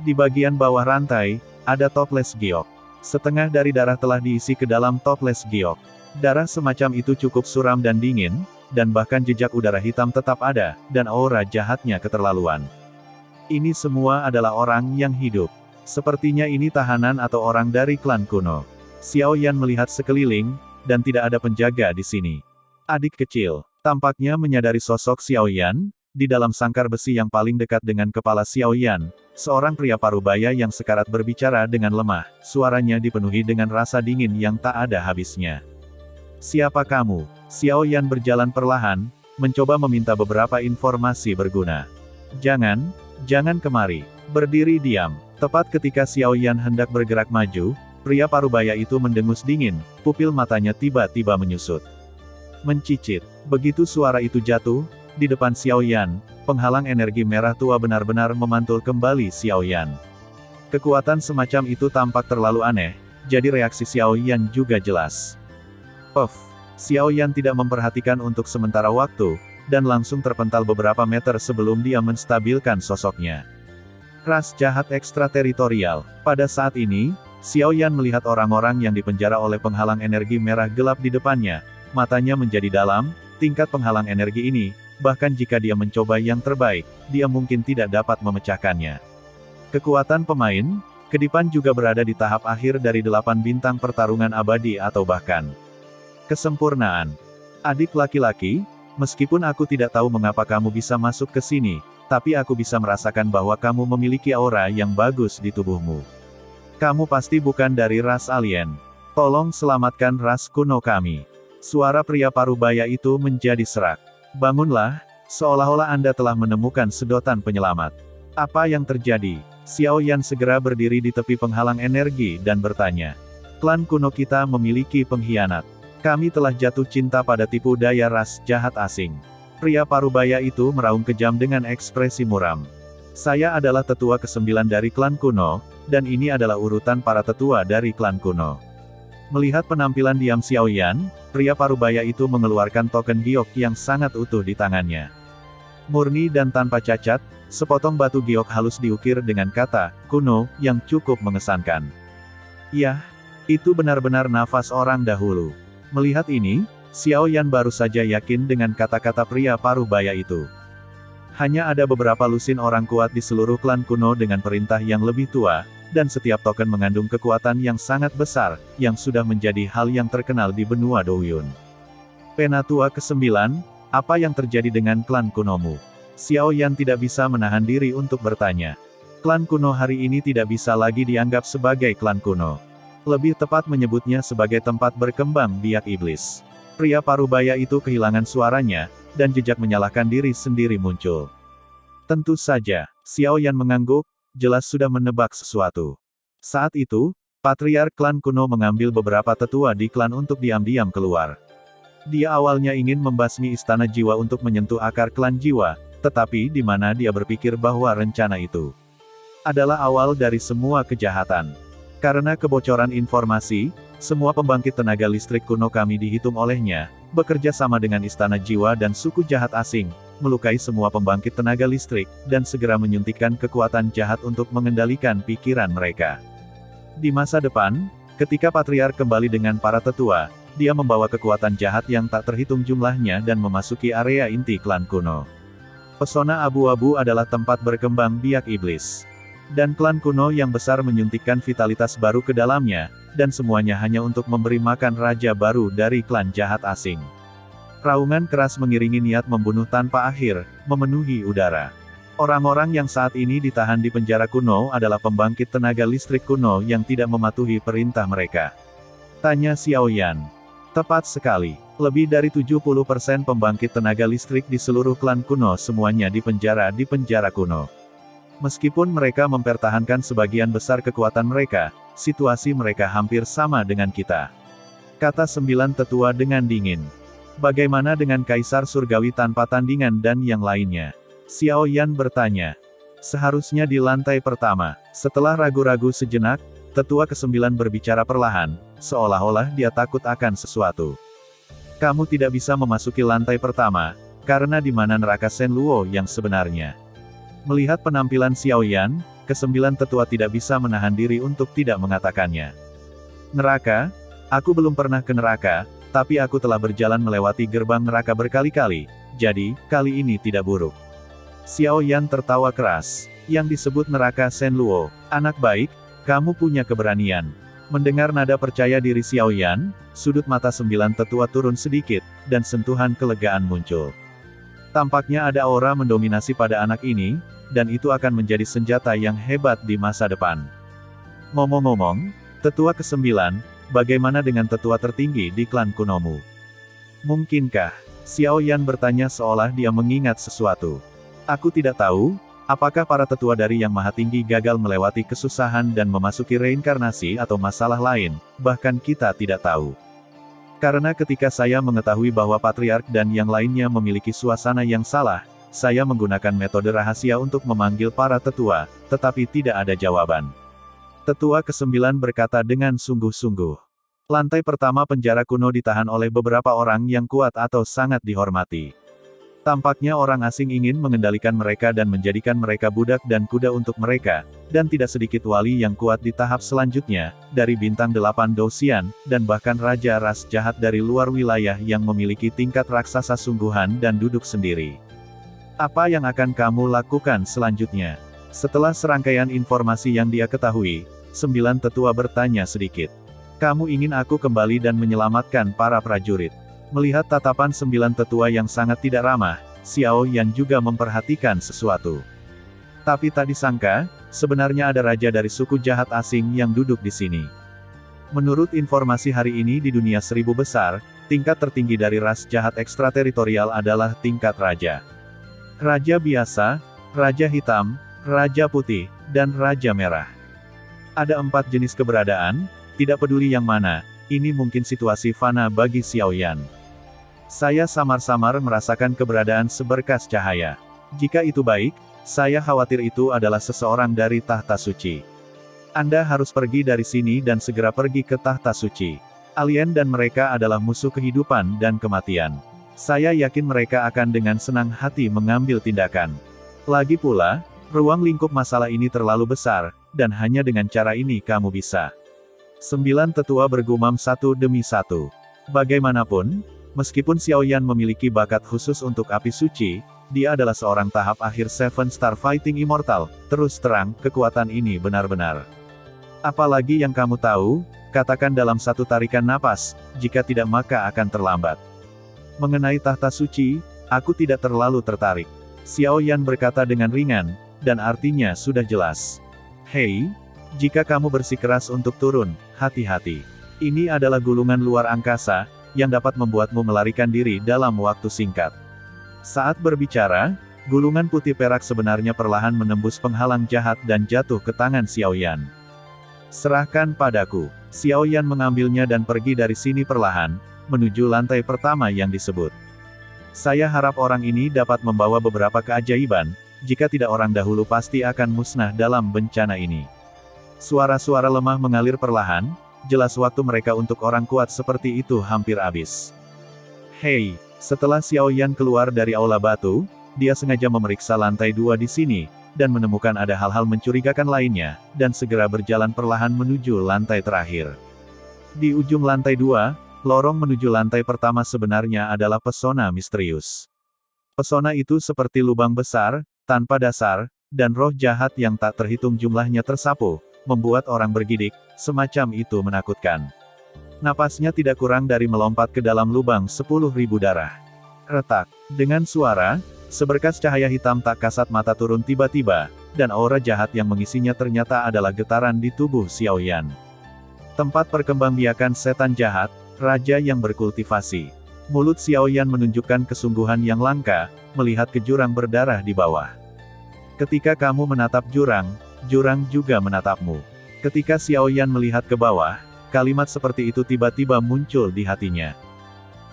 Di bagian bawah rantai, ada toples giok. Setengah dari darah telah diisi ke dalam toples giok. Darah semacam itu cukup suram dan dingin, dan bahkan jejak udara hitam tetap ada, dan aura jahatnya keterlaluan. Ini semua adalah orang yang hidup. Sepertinya ini tahanan atau orang dari klan kuno. Xiao Yan melihat sekeliling, dan tidak ada penjaga di sini. Adik kecil, tampaknya menyadari sosok Xiao Yan, di dalam sangkar besi yang paling dekat dengan kepala Xiao Yan, seorang pria parubaya yang sekarat berbicara dengan lemah, suaranya dipenuhi dengan rasa dingin yang tak ada habisnya. Siapa kamu? Xiao Yan berjalan perlahan, mencoba meminta beberapa informasi berguna. Jangan kemari. Berdiri diam. Tepat ketika Xiao Yan hendak bergerak maju, pria parubaya itu mendengus dingin, pupil matanya tiba-tiba menyusut. Mencicit. Begitu suara itu jatuh, di depan Xiao Yan, penghalang energi merah tua benar-benar memantul kembali Xiao Yan. Kekuatan semacam itu tampak terlalu aneh, jadi reaksi Xiao Yan juga jelas. Xiao Yan tidak memperhatikan untuk sementara waktu, dan langsung terpental beberapa meter sebelum dia menstabilkan sosoknya. Ras jahat ekstrateritorial. Pada saat ini, Xiao Yan melihat orang-orang yang dipenjara oleh penghalang energi merah gelap di depannya, matanya menjadi dalam, tingkat penghalang energi ini, bahkan jika dia mencoba yang terbaik, dia mungkin tidak dapat memecahkannya. Kekuatan pemain, kedipan juga berada di tahap akhir dari 8 bintang pertarungan abadi atau bahkan kesempurnaan. Adik laki-laki, meskipun aku tidak tahu mengapa kamu bisa masuk ke sini, tapi aku bisa merasakan bahwa kamu memiliki aura yang bagus di tubuhmu. Kamu pasti bukan dari ras alien. Tolong selamatkan ras kuno kami. Suara pria parubaya itu menjadi serak. Bangunlah, seolah-olah Anda telah menemukan sedotan penyelamat. Apa yang terjadi? Xiao Yan segera berdiri di tepi penghalang energi dan bertanya. Klan kuno kita memiliki pengkhianat. Kami telah jatuh cinta pada tipu daya ras jahat asing. Pria parubaya itu meraung kejam dengan ekspresi muram. Saya adalah tetua ke-9 dari klan kuno, dan ini adalah urutan para tetua dari klan kuno. Melihat penampilan diam Xiao Yan, pria parubaya itu mengeluarkan token giok yang sangat utuh di tangannya. Murni dan tanpa cacat, sepotong batu giok halus diukir dengan kata, kuno, yang cukup mengesankan. Yah, itu benar-benar nafas orang dahulu. Melihat ini, Xiao Yan baru saja yakin dengan kata-kata pria parubaya itu. Hanya ada beberapa lusin orang kuat di seluruh klan kuno dengan perintah yang lebih tua, dan setiap token mengandung kekuatan yang sangat besar, yang sudah menjadi hal yang terkenal di benua Douyun. Penatua ke-9, apa yang terjadi dengan klan kunomu? Xiao Yan tidak bisa menahan diri untuk bertanya. Klan kuno hari ini tidak bisa lagi dianggap sebagai klan kuno. Lebih tepat menyebutnya sebagai tempat berkembang biak iblis. Pria parubaya itu kehilangan suaranya, dan jejak menyalahkan diri sendiri muncul. Tentu saja, Xiao Yan mengangguk, jelas sudah menebak sesuatu. Saat itu, Patriark klan kuno mengambil beberapa tetua di klan untuk diam-diam keluar. Dia awalnya ingin membasmi istana jiwa untuk menyentuh akar klan jiwa, tetapi di mana dia berpikir bahwa rencana itu adalah awal dari semua kejahatan. Karena kebocoran informasi, semua pembangkit tenaga listrik kuno kami dihitung olehnya, bekerja sama dengan istana jiwa dan suku jahat asing, melukai semua pembangkit tenaga listrik, dan segera menyuntikkan kekuatan jahat untuk mengendalikan pikiran mereka. Di masa depan, ketika Patriark kembali dengan para tetua, dia membawa kekuatan jahat yang tak terhitung jumlahnya dan memasuki area inti klan kuno. Pesona abu-abu adalah tempat berkembang biak iblis. Dan klan kuno yang besar menyuntikkan vitalitas baru ke dalamnya, dan semuanya hanya untuk memberi makan raja baru dari klan jahat asing. Raungan keras mengiringi niat membunuh tanpa akhir, memenuhi udara. Orang-orang yang saat ini ditahan di penjara kuno adalah pembangkit tenaga listrik kuno yang tidak mematuhi perintah mereka. Tanya Xiao Yan. Tepat sekali. Lebih dari 70% pembangkit tenaga listrik di seluruh klan kuno semuanya di penjara kuno. Meskipun mereka mempertahankan sebagian besar kekuatan mereka, situasi mereka hampir sama dengan kita. Kata 9 tetua dengan dingin. Bagaimana dengan Kaisar Surgawi tanpa tandingan dan yang lainnya? Xiao Yan bertanya. Seharusnya di lantai pertama. Setelah ragu-ragu sejenak, tetua ke-9 berbicara perlahan, seolah-olah dia takut akan sesuatu. Kamu tidak bisa memasuki lantai pertama, karena di mana neraka Shen Luo yang sebenarnya. Melihat penampilan Xiao Yan, ke-9 tetua tidak bisa menahan diri untuk tidak mengatakannya. Neraka? Aku belum pernah ke neraka, tapi aku telah berjalan melewati gerbang neraka berkali-kali, jadi, kali ini tidak buruk. Xiao Yan tertawa keras. Yang disebut neraka Shen Luo, anak baik, kamu punya keberanian. Mendengar nada percaya diri Xiao Yan, sudut mata 9 tetua turun sedikit, dan sentuhan kelegaan muncul. Tampaknya ada aura mendominasi pada anak ini, dan itu akan menjadi senjata yang hebat di masa depan. Ngomong-ngomong, tetua ke-9, bagaimana dengan tetua tertinggi di klan kunomu? Mungkinkah? Xiao Yan bertanya seolah dia mengingat sesuatu. Aku tidak tahu. Apakah para tetua dari Yang Maha Tinggi gagal melewati kesusahan dan memasuki reinkarnasi atau masalah lain, bahkan kita tidak tahu. Karena ketika saya mengetahui bahwa Patriark dan yang lainnya memiliki suasana yang salah, saya menggunakan metode rahasia untuk memanggil para tetua, tetapi tidak ada jawaban. Tetua ke-9 berkata dengan sungguh-sungguh. Lantai pertama penjara kuno ditahan oleh beberapa orang yang kuat atau sangat dihormati. Tampaknya orang asing ingin mengendalikan mereka dan menjadikan mereka budak dan kuda untuk mereka, dan tidak sedikit wali yang kuat di tahap selanjutnya, dari bintang 8 Douxian, dan bahkan raja ras jahat dari luar wilayah yang memiliki tingkat raksasa sungguhan dan duduk sendiri. Apa yang akan kamu lakukan selanjutnya? Setelah serangkaian informasi yang dia ketahui, 9 tetua bertanya sedikit. Kamu ingin aku kembali dan menyelamatkan para prajurit? Melihat tatapan 9 tetua yang sangat tidak ramah, Xiao Yan juga memperhatikan sesuatu. Tapi tak disangka, sebenarnya ada raja dari suku jahat asing yang duduk di sini. Menurut informasi hari ini di dunia 1000 besar, tingkat tertinggi dari ras jahat ekstrateritorial adalah tingkat raja. Raja biasa, raja hitam, raja putih, dan raja merah. Ada 4 jenis keberadaan, tidak peduli yang mana, ini mungkin situasi fana bagi Xiao Yan. Saya samar-samar merasakan keberadaan seberkas cahaya. Jika itu baik, saya khawatir itu adalah seseorang dari tahta suci. Anda harus pergi dari sini dan segera pergi ke tahta suci. Alien dan mereka adalah musuh kehidupan dan kematian. Saya yakin mereka akan dengan senang hati mengambil tindakan. Lagi pula, ruang lingkup masalah ini terlalu besar, dan hanya dengan cara ini kamu bisa. 9 tetua bergumam satu demi satu. Bagaimanapun, meskipun Xiao Yan memiliki bakat khusus untuk api suci, dia adalah seorang tahap akhir Seven Star Fighting Immortal. Terus terang, kekuatan ini benar-benar. Apalagi yang kamu tahu, katakan dalam satu tarikan napas, jika tidak maka akan terlambat. Mengenai tahta suci, aku tidak terlalu tertarik. Xiao Yan berkata dengan ringan, dan artinya sudah jelas. Hei, jika kamu bersikeras untuk turun, hati-hati. Ini adalah gulungan luar angkasa, yang dapat membuatmu melarikan diri dalam waktu singkat. Saat berbicara, gulungan putih perak sebenarnya perlahan menembus penghalang jahat dan jatuh ke tangan Xiao Yan. Serahkan padaku. Xiao Yan mengambilnya dan pergi dari sini perlahan, menuju lantai pertama yang disebut. Saya harap orang ini dapat membawa beberapa keajaiban, jika tidak orang dahulu pasti akan musnah dalam bencana ini. Suara-suara lemah mengalir perlahan, jelas waktu mereka untuk orang kuat seperti itu hampir habis. Hei, setelah Xiao Yan keluar dari aula batu, dia sengaja memeriksa lantai 2 di sini, dan menemukan ada hal-hal mencurigakan lainnya, dan segera berjalan perlahan menuju lantai terakhir. Di ujung lantai 2, lorong menuju lantai pertama sebenarnya adalah pesona misterius. Pesona itu seperti lubang besar, tanpa dasar, dan roh jahat yang tak terhitung jumlahnya tersapu, membuat orang bergidik, semacam itu menakutkan. Napasnya tidak kurang dari melompat ke dalam lubang 10.000 darah. Retak. Dengan suara, seberkas cahaya hitam tak kasat mata turun tiba-tiba, dan aura jahat yang mengisinya ternyata adalah getaran di tubuh Xiao Yan. Tempat perkembangbiakan setan jahat, raja yang berkultivasi. Mulut Xiao Yan menunjukkan kesungguhan yang langka, melihat ke jurang berdarah di bawah. Ketika kamu menatap jurang, jurang juga menatapmu. Ketika Xiao Yan melihat ke bawah, kalimat seperti itu tiba-tiba muncul di hatinya.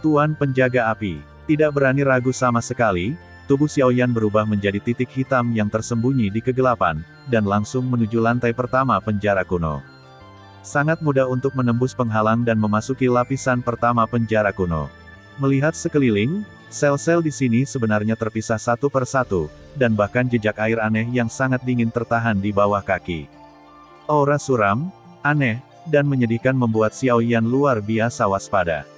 Tuan penjaga api. Tidak berani ragu sama sekali, tubuh Xiao Yan berubah menjadi titik hitam yang tersembunyi di kegelapan, dan langsung menuju lantai pertama penjara kuno. Sangat mudah untuk menembus penghalang dan memasuki lapisan pertama penjara kuno. Melihat sekeliling, sel-sel di sini sebenarnya terpisah satu per satu, dan bahkan jejak air aneh yang sangat dingin tertahan di bawah kaki. Aura suram, aneh, dan menyedihkan membuat Xiao Yan luar biasa waspada.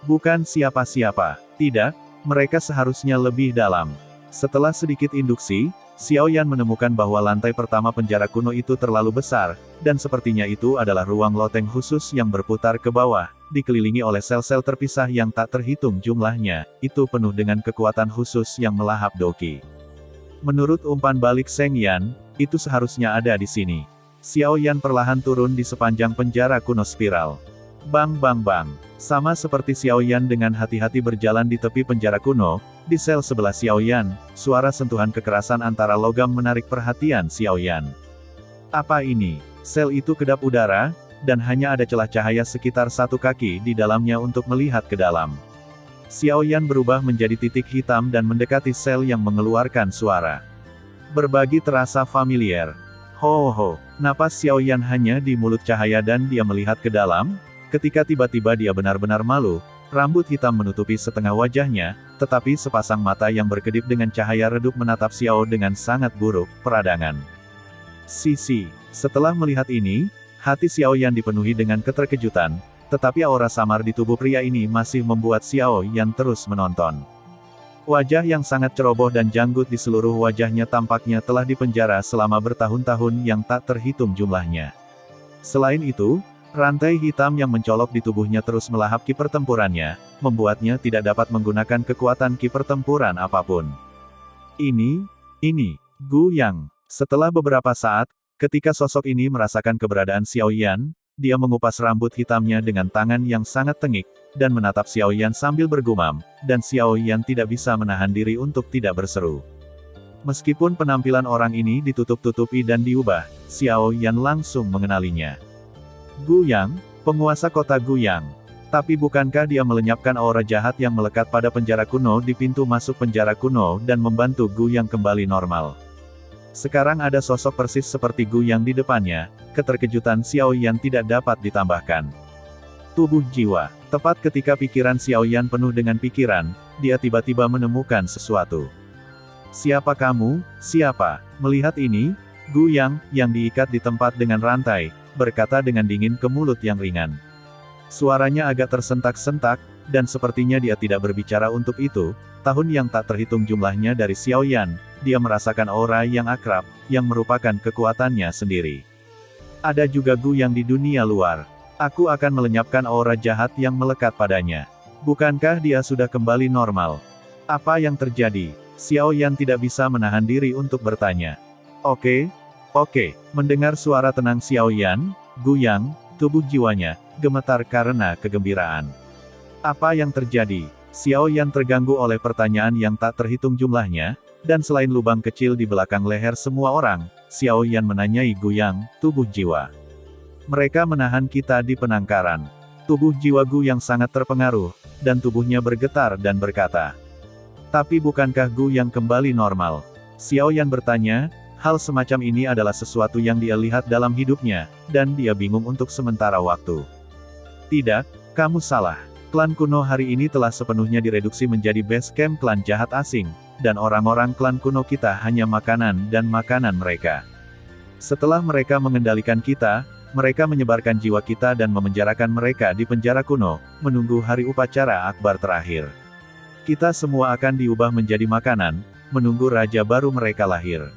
Bukan siapa-siapa, tidak, mereka seharusnya lebih dalam. Setelah sedikit induksi, Xiao Yan menemukan bahwa lantai pertama penjara kuno itu terlalu besar, dan sepertinya itu adalah ruang loteng khusus yang berputar ke bawah, dikelilingi oleh sel-sel terpisah yang tak terhitung jumlahnya, itu penuh dengan kekuatan khusus yang melahap Doqi. Menurut umpan balik Seng Yan, itu seharusnya ada di sini. Xiao Yan perlahan turun di sepanjang penjara kuno spiral. Bang bang bang. Sama seperti Xiao Yan dengan hati-hati berjalan di tepi penjara kuno, di sel sebelah Xiao Yan, suara sentuhan kekerasan antara logam menarik perhatian Xiao Yan. Apa ini? Sel itu kedap udara, dan hanya ada celah cahaya sekitar 1 kaki di dalamnya untuk melihat ke dalam. Xiao Yan berubah menjadi titik hitam dan mendekati sel yang mengeluarkan suara. Berbagi terasa familiar. Ho ho, napas Xiao Yan hanya di mulut cahaya dan dia melihat ke dalam. Ketika tiba-tiba dia benar-benar malu, rambut hitam menutupi setengah wajahnya, tetapi sepasang mata yang berkedip dengan cahaya redup menatap Xiao dengan sangat buruk, peradangan. Sisi. Setelah melihat ini, hati Xiao Yan dipenuhi dengan keterkejutan, tetapi aura samar di tubuh pria ini masih membuat Xiao Yan terus menonton. Wajah yang sangat ceroboh dan janggut di seluruh wajahnya tampaknya telah dipenjara selama bertahun-tahun yang tak terhitung jumlahnya. Selain itu, rantai hitam yang mencolok di tubuhnya terus melahap ki pertempurannya, membuatnya tidak dapat menggunakan kekuatan ki pertempuran apapun. Ini, Gu Yang. Setelah beberapa saat, ketika sosok ini merasakan keberadaan Xiao Yan, dia mengupas rambut hitamnya dengan tangan yang sangat tengik, dan menatap Xiao Yan sambil bergumam, dan Xiao Yan tidak bisa menahan diri untuk tidak berseru. Meskipun penampilan orang ini ditutup-tutupi dan diubah, Xiao Yan langsung mengenalinya. Gu Yang, penguasa kota Gu Yang. Tapi bukankah dia melenyapkan aura jahat yang melekat pada penjara kuno di pintu masuk penjara kuno dan membantu Gu Yang kembali normal? Sekarang ada sosok persis seperti Gu Yang di depannya, keterkejutan Xiao Yan tidak dapat ditambahkan. Tubuh jiwa. Tepat ketika pikiran Xiao Yan penuh dengan pikiran, dia tiba-tiba menemukan sesuatu. Siapa kamu? Siapa? Melihat ini, Gu Yang, yang diikat di tempat dengan rantai, berkata dengan dingin ke mulut yang ringan. Suaranya agak tersentak-sentak, dan sepertinya dia tidak berbicara untuk itu. Tahun yang tak terhitung jumlahnya dari Xiao Yan, dia merasakan aura yang akrab, yang merupakan kekuatannya sendiri. Ada juga Gu Yang di dunia luar. Aku akan melenyapkan aura jahat yang melekat padanya. Bukankah dia sudah kembali normal? Apa yang terjadi? Xiao Yan tidak bisa menahan diri untuk bertanya. Oke. Mendengar suara tenang Xiao Yan, Gu Yang, tubuh jiwanya gemetar karena kegembiraan. Apa yang terjadi? Xiao Yan terganggu oleh pertanyaan yang tak terhitung jumlahnya, dan selain lubang kecil di belakang leher semua orang, Xiao Yan menanyai Gu Yang, tubuh jiwa. Mereka menahan kita di penangkaran. Tubuh jiwa Gu Yang sangat terpengaruh, dan tubuhnya bergetar dan berkata. Tapi bukankah Gu Yang kembali normal? Xiao Yan bertanya, hal semacam ini adalah sesuatu yang dia lihat dalam hidupnya, dan dia bingung untuk sementara waktu. Tidak, kamu salah. Klan kuno hari ini telah sepenuhnya direduksi menjadi base camp klan jahat asing, dan orang-orang klan kuno kita hanya makanan dan makanan mereka. Setelah mereka mengendalikan kita, mereka menyebarkan jiwa kita dan memenjarakan mereka di penjara kuno, menunggu hari upacara akbar terakhir. Kita semua akan diubah menjadi makanan, menunggu raja baru mereka lahir.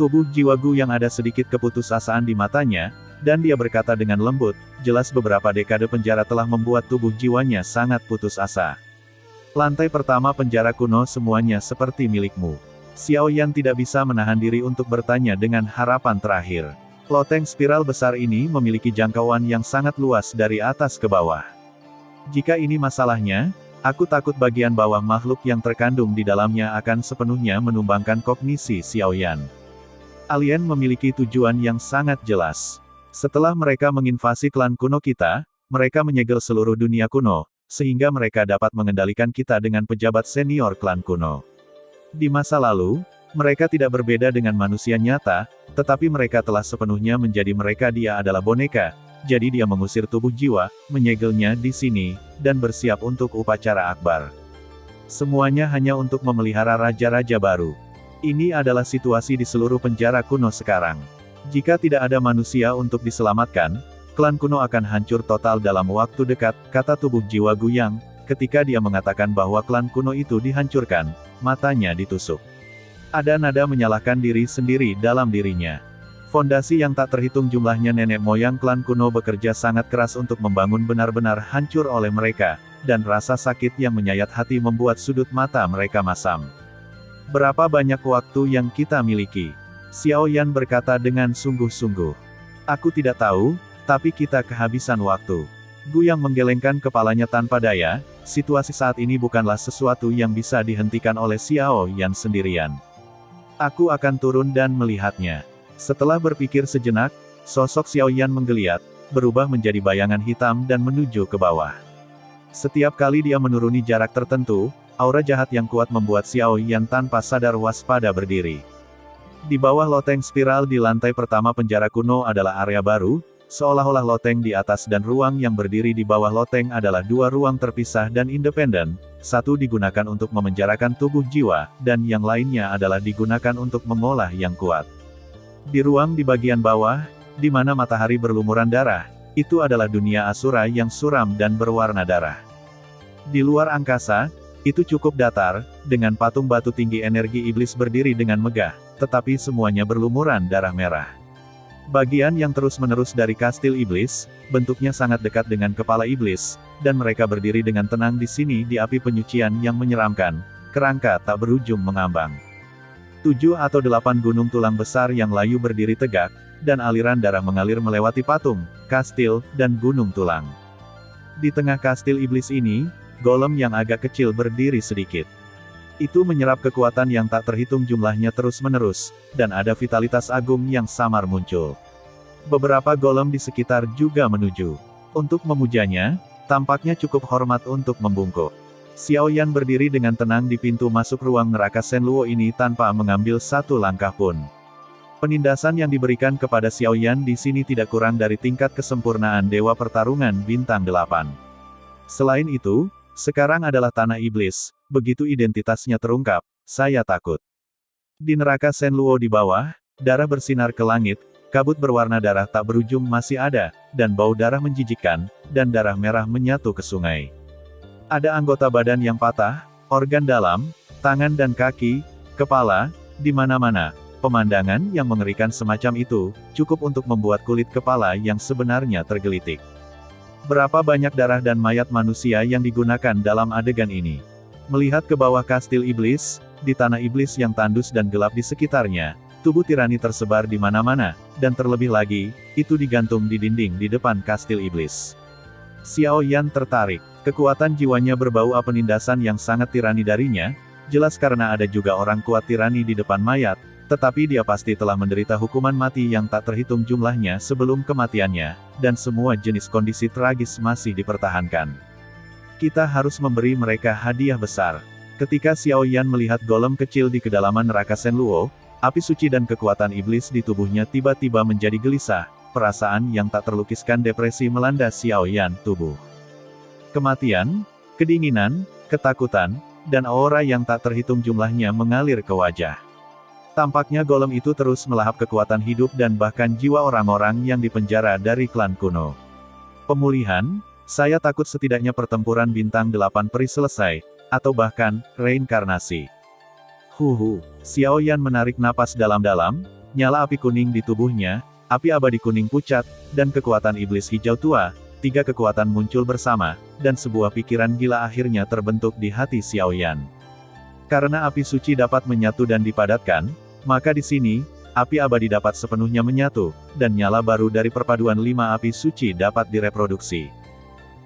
Tubuh jiwa Gu yang ada sedikit keputusasaan di matanya, dan dia berkata dengan lembut, jelas beberapa dekade penjara telah membuat tubuh jiwanya sangat putus asa. Lantai pertama penjara kuno semuanya seperti milikmu. Xiao Yan tidak bisa menahan diri untuk bertanya dengan harapan terakhir. Loteng spiral besar ini memiliki jangkauan yang sangat luas dari atas ke bawah. Jika ini masalahnya, aku takut bagian bawah makhluk yang terkandung di dalamnya akan sepenuhnya menumbangkan kognisi Xiao Yan. Alien memiliki tujuan yang sangat jelas. Setelah mereka menginvasi klan kuno kita, mereka menyegel seluruh dunia kuno, sehingga mereka dapat mengendalikan kita dengan pejabat senior klan kuno. Di masa lalu, mereka tidak berbeda dengan manusia nyata, tetapi mereka telah sepenuhnya menjadi mereka. Dia adalah boneka, jadi dia mengusir tubuh jiwa, menyegelnya di sini, dan bersiap untuk upacara akbar. Semuanya hanya untuk memelihara raja-raja baru. Ini adalah situasi di seluruh penjara kuno sekarang. Jika tidak ada manusia untuk diselamatkan, klan kuno akan hancur total dalam waktu dekat, kata tubuh jiwa Gu Yang. Ketika dia mengatakan bahwa klan kuno itu dihancurkan, matanya ditusuk. Ada nada menyalahkan diri sendiri dalam dirinya. Fondasi yang tak terhitung jumlahnya nenek moyang klan kuno bekerja sangat keras untuk membangun benar-benar hancur oleh mereka, dan rasa sakit yang menyayat hati membuat sudut mata mereka masam. Berapa banyak waktu yang kita miliki? Xiao Yan berkata dengan sungguh-sungguh. Aku tidak tahu, tapi kita kehabisan waktu. Gu Yang menggelengkan kepalanya tanpa daya, situasi saat ini bukanlah sesuatu yang bisa dihentikan oleh Xiao Yan sendirian. Aku akan turun dan melihatnya. Setelah berpikir sejenak, sosok Xiao Yan menggeliat, berubah menjadi bayangan hitam dan menuju ke bawah. Setiap kali dia menuruni jarak tertentu, aura jahat yang kuat membuat Xiao Yan tanpa sadar waspada berdiri. Di bawah loteng spiral di lantai pertama penjara kuno adalah area baru, seolah-olah loteng di atas dan ruang yang berdiri di bawah loteng adalah dua ruang terpisah dan independen. Satu digunakan untuk memenjarakan tubuh jiwa, dan yang lainnya adalah digunakan untuk mengolah yang kuat. Di ruang di bagian bawah, di mana matahari berlumuran darah, itu adalah dunia Asura yang suram dan berwarna darah. Di luar angkasa, itu cukup datar, dengan patung batu tinggi energi iblis berdiri dengan megah, tetapi semuanya berlumuran darah merah. Bagian yang terus-menerus dari kastil iblis, bentuknya sangat dekat dengan kepala iblis, dan mereka berdiri dengan tenang di sini di api penyucian yang menyeramkan, kerangka tak berujung mengambang. 7 atau 8 gunung tulang besar yang layu berdiri tegak, dan aliran darah mengalir melewati patung, kastil, dan gunung tulang. Di tengah kastil iblis ini, golem yang agak kecil berdiri sedikit. Itu menyerap kekuatan yang tak terhitung jumlahnya terus-menerus, dan ada vitalitas agung yang samar muncul. Beberapa golem di sekitar juga menuju. Untuk memujanya, tampaknya cukup hormat untuk membungkuk. Xiao Yan berdiri dengan tenang di pintu masuk ruang neraka Shenluo ini tanpa mengambil satu langkah pun. Penindasan yang diberikan kepada Xiao Yan di sini tidak kurang dari tingkat kesempurnaan Dewa Pertarungan Bintang 8. Selain itu, sekarang adalah tanah iblis. Begitu identitasnya terungkap, saya takut. Di neraka Shenluo di bawah, darah bersinar ke langit, kabut berwarna darah tak berujung masih ada, dan bau darah menjijikkan, dan darah merah menyatu ke sungai. Ada anggota badan yang patah, organ dalam, tangan dan kaki, kepala, di mana-mana. Pemandangan yang mengerikan semacam itu, cukup untuk membuat kulit kepala yang sebenarnya tergelitik. Berapa banyak darah dan mayat manusia yang digunakan dalam adegan ini. Melihat ke bawah kastil iblis, di tanah iblis yang tandus dan gelap di sekitarnya, tubuh tirani tersebar di mana-mana, dan terlebih lagi, itu digantung di dinding di depan kastil iblis. Xiao Yan tertarik. Kekuatan jiwanya berbau penindasan yang sangat tirani darinya, jelas karena ada juga orang kuat tirani di depan mayat, tetapi dia pasti telah menderita hukuman mati yang tak terhitung jumlahnya sebelum kematiannya, dan semua jenis kondisi tragis masih dipertahankan. Kita harus memberi mereka hadiah besar. Ketika Xiao Yan melihat golem kecil di kedalaman neraka Shenluo, api suci dan kekuatan iblis di tubuhnya tiba-tiba menjadi gelisah, perasaan yang tak terlukiskan depresi melanda Xiao Yan tubuh. Kematian, kedinginan, ketakutan, dan aura yang tak terhitung jumlahnya mengalir ke wajah. Tampaknya golem itu terus melahap kekuatan hidup dan bahkan jiwa orang-orang yang dipenjara dari klan kuno. Pemulihan, saya takut setidaknya pertempuran bintang 8 peri selesai, atau bahkan, reinkarnasi. Xiao Yan menarik napas dalam-dalam, nyala api kuning di tubuhnya, api abadi kuning pucat, dan kekuatan iblis hijau tua, 3 kekuatan muncul bersama, dan sebuah pikiran gila akhirnya terbentuk di hati Xiao Yan. Karena api suci dapat menyatu dan dipadatkan, maka di sini, api abadi dapat sepenuhnya menyatu, dan nyala baru dari perpaduan 5 api suci dapat direproduksi.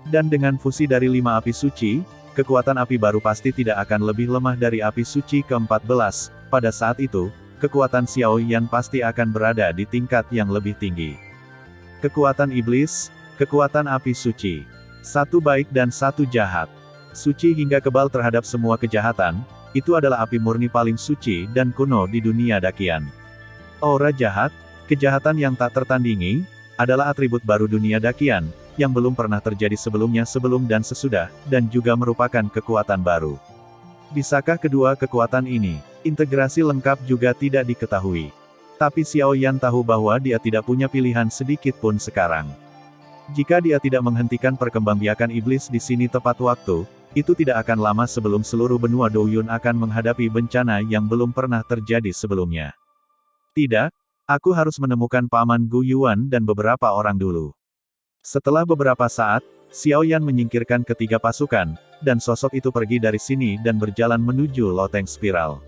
Dan dengan fusi dari 5 api suci, kekuatan api baru pasti tidak akan lebih lemah dari api suci ke-14, pada saat itu, kekuatan Xiao Yan pasti akan berada di tingkat yang lebih tinggi. Kekuatan iblis, kekuatan api suci. Satu baik dan satu jahat. Suci hingga kebal terhadap semua kejahatan, itu adalah api murni paling suci dan kuno di dunia dakian. Aura jahat, kejahatan yang tak tertandingi, adalah atribut baru dunia dakian, yang belum pernah terjadi sebelumnya sebelum dan sesudah, dan juga merupakan kekuatan baru. Bisakah kedua kekuatan ini, integrasi lengkap juga tidak diketahui. Tapi Xiao Yan tahu bahwa dia tidak punya pilihan sedikit pun sekarang. Jika dia tidak menghentikan perkembangbiakan iblis di sini tepat waktu, itu tidak akan lama sebelum seluruh benua Douyun akan menghadapi bencana yang belum pernah terjadi sebelumnya. Tidak, aku harus menemukan Paman Gu Yuan dan beberapa orang dulu. Setelah beberapa saat, Xiao Yan menyingkirkan ketiga pasukan, dan sosok itu pergi dari sini dan berjalan menuju loteng spiral.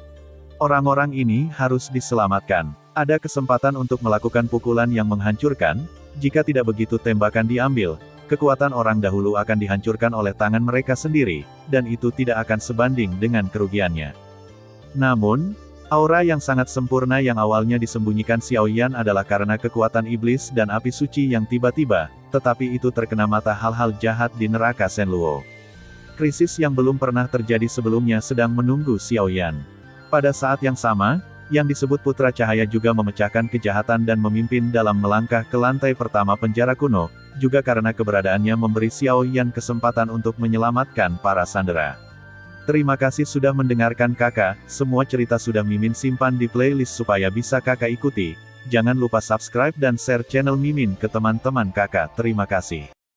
Orang-orang ini harus diselamatkan. Ada kesempatan untuk melakukan pukulan yang menghancurkan, jika tidak begitu tembakan diambil, kekuatan orang dahulu akan dihancurkan oleh tangan mereka sendiri, dan itu tidak akan sebanding dengan kerugiannya. Namun, aura yang sangat sempurna yang awalnya disembunyikan Xiao Yan adalah karena kekuatan iblis dan api suci yang tiba-tiba, tetapi itu terkena mata hal-hal jahat di neraka Shenluo. Krisis yang belum pernah terjadi sebelumnya sedang menunggu Xiao Yan. Pada saat yang sama, yang disebut Putra Cahaya juga memecahkan kejahatan dan memimpin dalam melangkah ke lantai pertama penjara kuno, juga karena keberadaannya memberi Xiao Yan kesempatan untuk menyelamatkan para sandera. Terima kasih sudah mendengarkan kakak, semua cerita sudah Mimin simpan di playlist supaya bisa kakak ikuti. Jangan lupa subscribe dan share channel Mimin ke teman-teman kakak. Terima kasih.